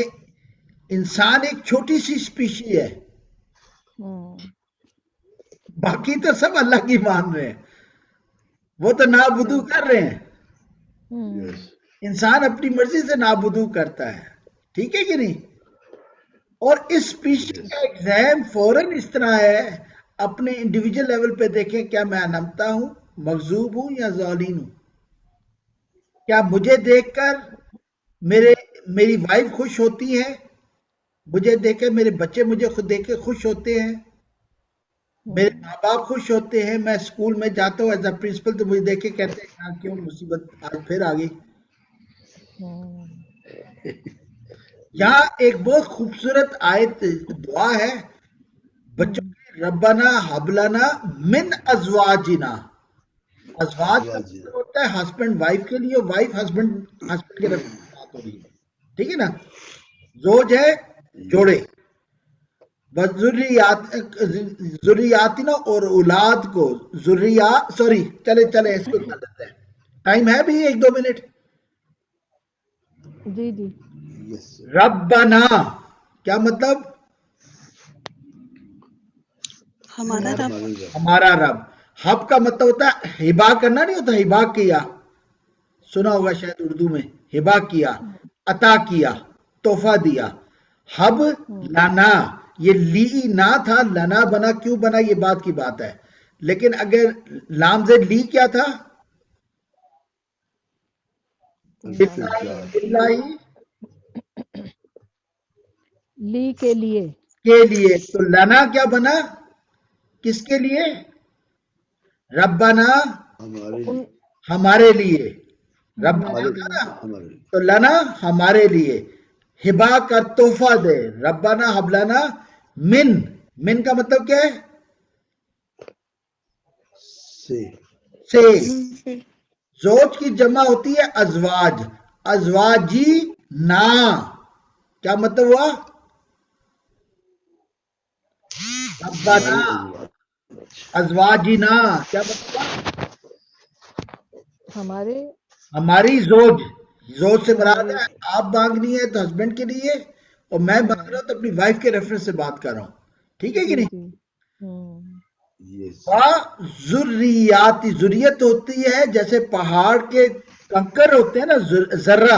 Speaker 2: انسان ایک چھوٹی سی اسپیشی ہے، باقی تو سب اللہ کی مان رہے ہیں. وہ تو نابودو کر رہے ہیں. انسان اپنی مرضی سے نابودو کرتا ہے. ٹھیک ہے کہ نہیں؟ اور اس اسپیشی کا ایگزام فوراً اس طرح ہے. اپنے انڈیویجل لیول پہ دیکھیں، کیا میں انمتا ہوں، مغضوب ہوں، یا ظالین ہوں؟ کیا مجھے دیکھ کر میری وائف خوش ہوتی ہے، مجھے دیکھ کر میرے بچے مجھے خود دیکھ کے خوش ہوتے ہیں، میرے ماں باپ خوش ہوتے ہیں؟ میں اسکول میں جاتا ہوں ایز اے پرنسپل تو مجھے دیکھ کے کہتے ہیں یہاں کیوں مصیبت آج پھر آ گئی. یہاں ایک بہت خوبصورت آیت دعا ہے بچوں کے، ربنا حب لنا من ازواجنا. ازواج کا مطلب ہوتا ہے ہسبینڈ وائف کے لیے، وائف ہسبینڈ کے بات ہو رہی ہے. ٹھیک ہے نا؟ زوج ہے جوڑے، ذریاتنا اور اولاد کو چلے اس کو کر لیتے ہیں. ٹائم ہے بھی 1-2 منٹ.
Speaker 4: جی جی
Speaker 5: Yes, sir.
Speaker 2: ربنا کیا مطلب؟
Speaker 3: ہمارا رب
Speaker 5: ہمارے رب.
Speaker 2: ہمارا رب. حب کا مطلب ہوتا ہے ہبا کرنا، نہیں ہوتا ہبا کیا، سنا ہوگا شاید اردو میں، ہبا کیا، عطا کیا، تحفہ دیا. حب لنا، یہ لی نہ تھا، لنا بنا، کیوں بنا یہ بات کی بات ہے، لیکن اگر لام زد لی کیا تھا، اللہ
Speaker 4: لی کے لیے،
Speaker 2: کے لیے، تو لنا کیا بنا، کس کے لیے؟ ربنا
Speaker 5: ہمارے
Speaker 4: ان
Speaker 5: لیے.
Speaker 2: ہمارے لیے. ربنا
Speaker 4: ہمارے
Speaker 2: تھا
Speaker 4: لیے،
Speaker 2: نا،
Speaker 5: ہمارے لیے.
Speaker 2: تو لنا ہمارے لیے. ہبا کا تحفہ دے، ربنا حب لنا من کا مطلب کیا ہے؟
Speaker 5: سے.
Speaker 2: سے.
Speaker 1: سے
Speaker 2: زوج کی جمع ہوتی ہے ازواج، ازواجی نا، کیا مطلب ہوا؟ ربنا
Speaker 5: ہمارے ازواج.
Speaker 2: ازواجنا، کیا مطلب ہوا؟
Speaker 4: ہمارے
Speaker 2: ہماری زوج. زوج سے مراد
Speaker 4: ہماری
Speaker 2: ہے آپ مانگنی ہے تو ہسبینڈ کے لیے، اور میں مانگ رہا ہوں تو اپنی وائف کے ریفرنس سے بات کر رہا ہوں، ٹھیک ہے کہ
Speaker 4: جی
Speaker 2: نہیں؟
Speaker 4: جی
Speaker 5: Yes.
Speaker 2: ذریاتی، ذریت ہوتی ہے جیسے پہاڑ کے کنکر ہوتے ہیں نا، ذرہ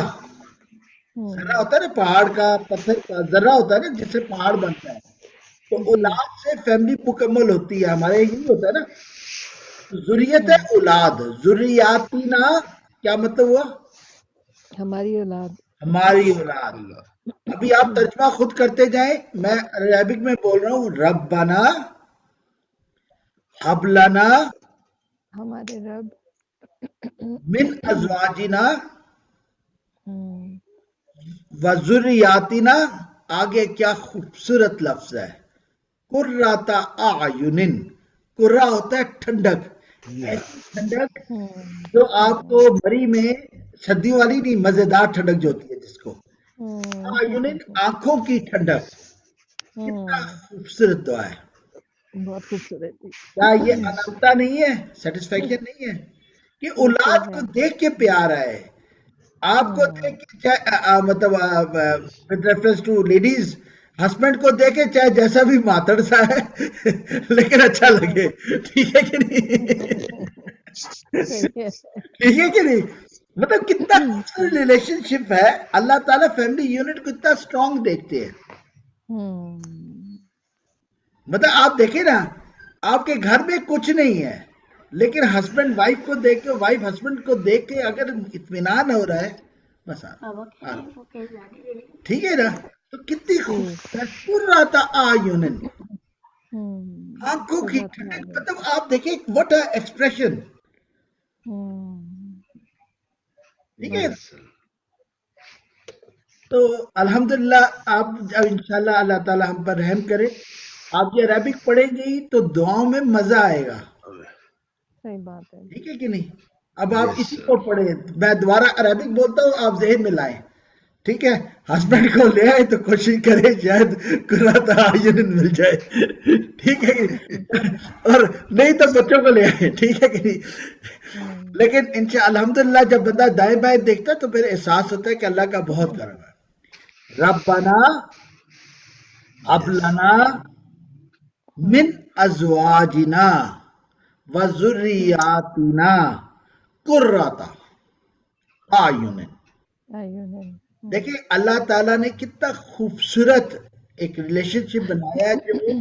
Speaker 2: ہوتا ہے نا، پہاڑ کا، پتھر کا ذرہ ہوتا ہے نا جس سے پہاڑ بنتا ہے. تو
Speaker 4: جی
Speaker 2: اولاد سے فیملی مکمل ہوتی ہے، ہمارے یہی ہوتا ہے نا. ذریت ہے اولاد. ذریاتینا کیا مطلب ہوا؟
Speaker 4: ہماری اولاد،
Speaker 2: ہماری اولاد.
Speaker 5: اللہ.
Speaker 2: ابھی آپ ترجمہ خود کرتے جائیں، میں عربک میں بول رہا ہوں. ربنا حب لنا
Speaker 4: ہمارے رب
Speaker 2: من ازواجنا وذریاتنا. آگے کیا خوبصورت لفظ ہے، قرۃ اعین. قرہ ہوتا ہے ٹھنڈک، ایسی ٹھنڈک جو آپ کو مری میں، سردیوں والی نہیں، مزیدار ٹھنڈک جو ہوتی ہے جس کو اعین، آنکھوں کی ٹھنڈک. کتنا خوبصورت دعا ہے.
Speaker 4: بہت خوبصورت تھی،
Speaker 2: کیا یہ انامتا نہیں ہے، سیٹسفیکشن نہیں ہے کہ اولاد
Speaker 4: بالکل
Speaker 2: کو
Speaker 4: ہے،
Speaker 2: دیکھ کے پیار آئے، آپ کو دیکھ کے چاہے مطلب with reference to ladies، husband کو دیکھے چاہے جیسا بھی ماتڑ سا ہے لیکن اچھا لگے، ٹھیک ہے کہ نہیں؟
Speaker 4: صحیح ہے،
Speaker 2: ٹھیک ہے کہ نہیں؟ مطلب کتنا ریلیشن شپ ہے. اللہ تعالیٰ فیملی یونٹ کو اتنا اسٹرانگ دیکھتے ہیں. مطلب آپ دیکھیں نا، آپ کے گھر میں کچھ نہیں ہے لیکن ہسبینڈ وائف کو دیکھ کے، وائف ہسبینڈ کو دیکھ کے اگر اطمینان ہو رہا ہے، بس ٹھیک ہے نا، تو کتنی خوبصورت قرۃ اعین، آنکھوں کی ٹھنڈک. مطلب آپ دیکھیں واٹ اے ایکسپریشن. ٹھیک ہے،
Speaker 5: Yes, sir.
Speaker 2: تو الحمدللہ آپ اب انشاءاللہ اللہ تعالی ہم پر رحم کرے. آپ یہ عربک پڑھیں گی تو دعاؤں میں مزہ آئے گا،
Speaker 4: صحیح بات ہے،
Speaker 2: ٹھیک ہے کہ نہیں؟ اب آپ
Speaker 5: Yes,
Speaker 2: اسی
Speaker 5: sir.
Speaker 2: کو پڑھیں، میں دوبارہ عربک بولتا ہوں، آپ ذہن میں لائیں، ٹھیک ہے؟ ہسبینڈ کو لے آئے تو کوشش کرے شاید قرۃ اعین مل جائے، ٹھیک ہے کہ نہیں؟ اور نہیں تو بچوں کو لے آئے، ٹھیک ہے کہ نہیں؟ لیکن الحمدللہ جب بندہ دائیں بائیں دیکھتا ہے تو پھر احساس ہوتا ہے کہ اللہ کا بہت کرم ہے. ربنا حب لنا من ازواجنا وذریاتنا قرۃ اعین. دیکھیں اللہ تعالیٰ نے کتنا خوبصورت ایک ریلیشن شپ بنایا ہے جو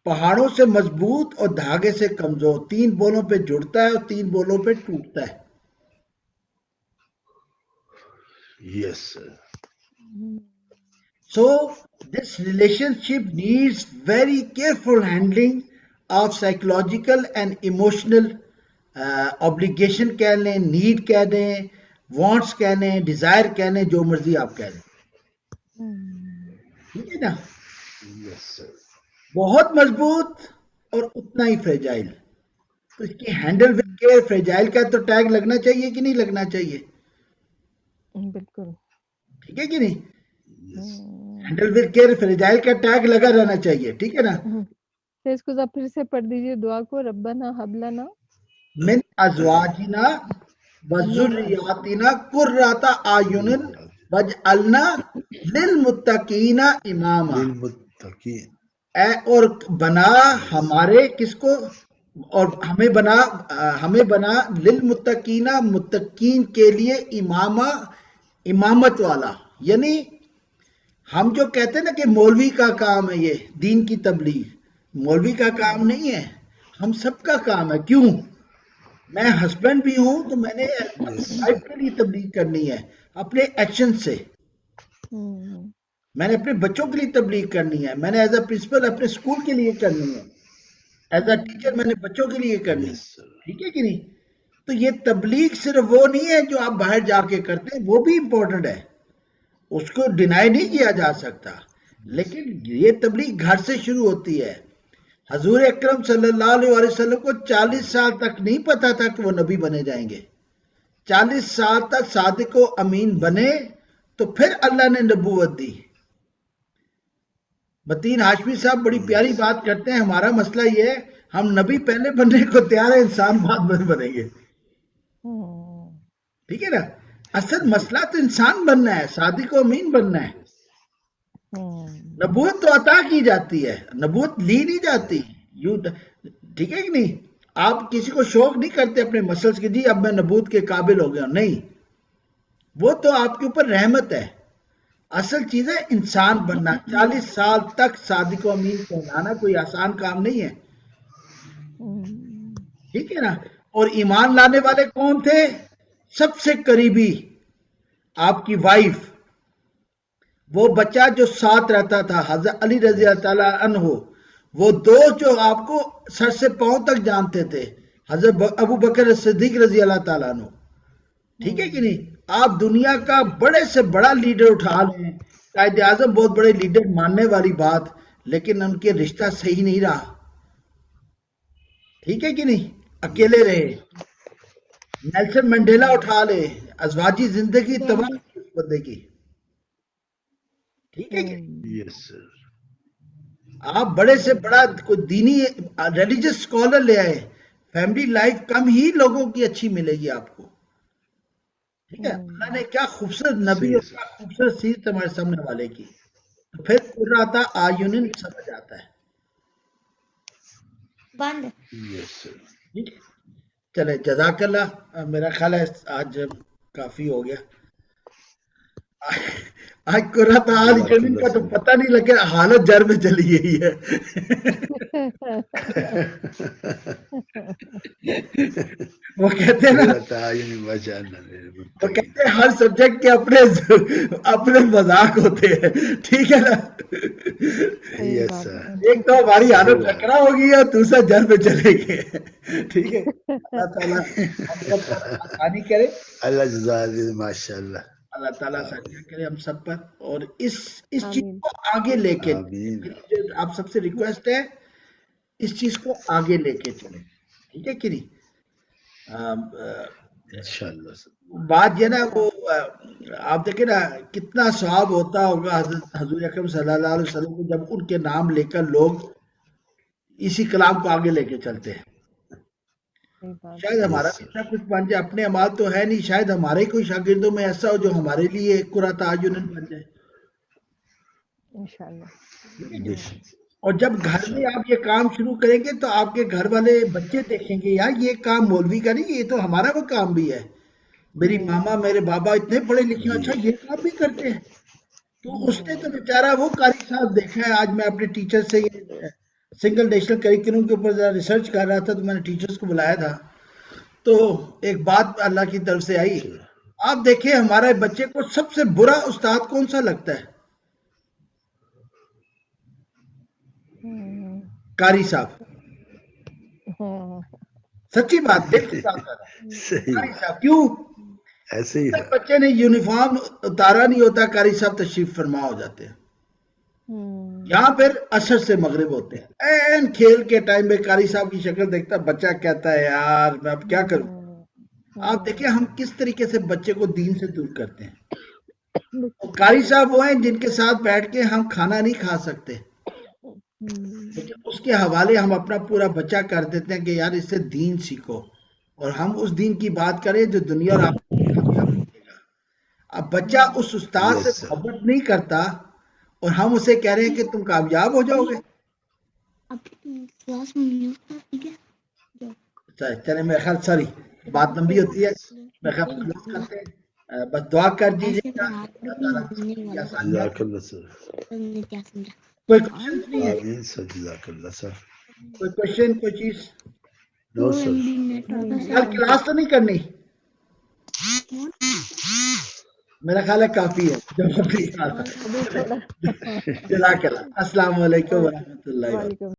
Speaker 2: پہاڑوں سے مضبوط اور دھاگے سے کمزور، 3 بولوں پہ جڑتا ہے اور 3 بولوں پہ ٹوٹتا ہے.
Speaker 5: Yes, sir.
Speaker 2: So this relationship needs very careful handling of psychological and emotional obligation کہہ لیں، نیڈ کہہ دیں، وانٹس کہہ لیں، ڈیزائر کہہ لیں، جو مرضی آپ کہہ لیں، ٹھیک ہے نا؟
Speaker 5: Yes, sir.
Speaker 2: بہت مضبوط اور اتنا ہی فریجائل. تو اس کی ہینڈل ود کیئر. فریجائل کا تو ٹیگ لگنا چاہیے کہ نہیں لگنا چاہیے؟
Speaker 4: بالکل،
Speaker 2: ٹھیک ہے کہ نہیں؟ ہینڈل ود کیئر، فریجائل کا ٹیگ لگا رہنا چاہیے، ٹھیک ہے نا؟
Speaker 4: اس کو ذرا پھر سے پڑھ دیجیے دعا کو. ربنا حب لنا
Speaker 2: من ازواجنا وذریاتنا قرۃ اعین وَجْعَلْنَا لِلْمُتَّقِينَ إِمَامًا،
Speaker 5: للمتقین،
Speaker 2: اور بنا ہمارے کس کو، اور ہمیں بنا للمتقین، متقین کے لیے امامت والا. یعنی ہم جو کہتے ہیں نا کہ مولوی کا کام ہے یہ دین کی تبلیغ، مولوی کا کام نہیں ہے، ہم سب کا کام ہے. کیوں؟ میں ہسبینڈ بھی ہوں تو میں نے اپنی وائف کے لیے تبلیغ کرنی ہے اپنے ایکشن سے، میں نے اپنے بچوں کے لیے تبلیغ کرنی ہے، میں نے ایز اے پرنسپل اپنے اسکول کے لیے کرنی ہے، ایز اے ٹیچر میں نے بچوں کے لیے کرنی ہے.
Speaker 5: یس سر،
Speaker 2: ٹھیک ہے کہ نہیں؟ تو یہ تبلیغ صرف وہ نہیں ہے جو آپ باہر جا کے کرتے ہیں، وہ بھی امپورٹنٹ ہے، اس کو ڈینائی نہیں کیا جا سکتا، لیکن یہ تبلیغ گھر سے شروع ہوتی ہے. حضور اکرم صلی اللہ علیہ وسلم کو 40 سال تک نہیں پتا تھا کہ وہ نبی بنے جائیں گے. 40 سال تک صادق و امین بنے تو پھر اللہ نے نبوت دی. متین ہاشمی صاحب بڑی پیاری بات کرتے ہیں، ہمارا مسئلہ یہ ہے ہم نبی پہلے بننے کو تیار ہے، انسان بعد میں بنیں گے. ٹھیک ہے نا؟ اصل مسئلہ تو انسان بننا ہے، صادق و امین بننا ہے. نبوت تو عطا کی جاتی ہے، نبوت لی نہیں جاتی. ٹھیک ہے کہ نہیں؟ آپ کسی کو شوق نہیں کرتے اپنے مسلس کے، جی اب میں نبوت کے قابل ہو گیا، نہیں، وہ تو آپ کے اوپر رحمت ہے. اصل چیز ہے انسان بننا. 40 سال تک صادق و امین کہلانا کوئی آسان کام نہیں ہے. ٹھیک ہے نا؟ اور ایمان لانے والے کون تھے؟ سب سے قریبی آپ کی وائف، وہ بچہ جو ساتھ رہتا تھا حضرت علی رضی اللہ تعالیٰ عنہ، وہ دوست جو آپ کو سر سے پاؤں تک جانتے تھے، حضرت ابو بکر صدیق رضی اللہ تعالیٰ عنہ. ٹھیک ہے کہ نہیں؟ آپ دنیا کا بڑے سے بڑا لیڈر اٹھا لیں، قائد اعظم بہت بڑے لیڈر ماننے والی بات، لیکن ان کے رشتہ صحیح نہیں رہا. ٹھیک ہے کہ نہیں؟ اکیلے رہے. نیلسن منڈیلا اٹھا لے، ازواجی زندگی تباہ کی اس بندے کی. ٹھیک ہے کہ
Speaker 5: یس سر،
Speaker 2: آپ بڑے سے بڑا کوئی دینی ریلیجس اسکالر لے آئے، فیملی لائف کم ہی لوگوں کی اچھی ملے گی آپ کو. ٹھیک ہے؟ اللہ نے کیا خوبصورت نبی اور کیا خوبصورت سیرت ہمارے سامنے والے کی، تو پھر قرۃ اعین سمجھ آتا ہے.
Speaker 1: بند.
Speaker 5: یس سر،
Speaker 2: ٹھیک ہے، چلے جزاک اللہ. میرا خیال ہے آج کافی ہو گیا. آج قرۃ اعین کا تو پتہ نہیں لگا، حالت جر میں چلی گئی ہے. وہ کہتے ہیں نا، وہ کہتے ہیں ہر سبجیکٹ کے اپنے مذاق ہوتے ہیں. ٹھیک ہے نا؟
Speaker 5: یس سر،
Speaker 2: ایک تو ہماری حالت لکڑا ہوگی اور دوسرا جر میں چلے گئے. ٹھیک ہے، اللہ تعالیٰ ہم سب پر آسانی کرے،
Speaker 5: اللہ جزاک ماشاء اللہ،
Speaker 2: اللہ تعالیٰ ساتھ کرے ہم سب پر، اور اس چیز کو آگے لے کے، آپ سب سے ریکویسٹ ہے اس چیز کو آگے لے کے چلیں. ٹھیک ہے کہ نہیں؟
Speaker 5: انشاءاللہ سر.
Speaker 2: بات یہ نا، وہ آپ دیکھیں نا کتنا ثواب ہوتا ہوگا حضور اکرم صلی اللہ علیہ وسلم کو جب ان کے نام لے کر لوگ اسی کلام کو آگے لے کے چلتے ہیں. شاید ہمارا بھی اتنا کچھ بن جائے، اپنے اعمال تو ہے نہیں، شاید ہمارے کوئی شاگردوں میں ایسا ہو جو ہمارے لیے قرۃ اعین بن جائے. اور جب گھر میں آپ یہ کام شروع کریں گے تو آپ کے گھر والے بچے دیکھیں گے یار یہ کام مولوی کا نہیں، یہ تو ہمارا وہ کام بھی ہے. میری ماما میرے بابا اتنے پڑھے لکھے ہیں، اچھا یہ کام بھی کرتے ہیں. تو اس نے تو بیچارہ وہ قاری صاحب دیکھا ہے. آج میں اپنے ٹیچر سے سنگل نیشنل کریکولم کے اوپر ریسرچ کر رہا تھا، تو میں نے ٹیچرز کو بلایا تھا، تو ایک بات اللہ کی طرف سے آئی. آپ دیکھیں ہمارے بچے کو سب سے برا استاد کون سا لگتا ہے؟ قاری صاحب. سچی بات، دل کی بات کر رہا ہوں. قاری صاحب کیوں؟
Speaker 5: ایسے ہی ہے.
Speaker 2: بچے نے یونیفارم اتارا نہیں ہوتا، قاری صاحب تشریف فرما ہو جاتے ہیں. یہاں پھر عصر سے مغرب ہوتے ہیں، این کھیل کے ٹائم میں قاری صاحب کی شکل دیکھتا بچہ کہتا ہے یار میں اب کیا کروں. آپ دیکھیں ہم کس طریقے سے بچے کو دین سے دور کرتے ہیں. قاری صاحب وہ ہیں جن کے ساتھ بیٹھ کے ہم کھانا نہیں کھا سکتے، لیکن اس کے حوالے ہم اپنا پورا بچہ کر دیتے ہیں کہ یار اس سے دین سیکھو، اور ہم اس دین کی بات کریں جو دنیا اور آخرت میں کامیاب کرے گا. اب بچہ اس استاد سے
Speaker 5: Yes, sir.
Speaker 2: محبت نہیں کرتا اور ہم اسے کہہ رہے ہیں کہ تم کامیاب ہو جاؤ گے.
Speaker 1: اب کلاس میں نہیں ہوتا ٹھیک ہے.
Speaker 2: چلے میرے خیال سوری بات لمبی ہوتی ہے, میرے خیال کلوز کرتے ہیں. بس دعا کر دیجیے گا اللہ تعالیٰ کی آسانیاں.
Speaker 5: جزاک اللہ سر.
Speaker 2: کوئی کوشچن نہیں ہے,
Speaker 5: آمین سر. جزاک اللہ سر.
Speaker 2: کوئی کوشچن کوئی چیز.
Speaker 5: نو سر.
Speaker 2: کل کلاس تو نہیں کرنی, میرا خیال ہے کافی ہے.
Speaker 4: ابھی تھوڑا
Speaker 2: جزاک اللہ. السلام علیکم ورحمۃ اللہ وبرکاتہ.
Speaker 4: وعلیکم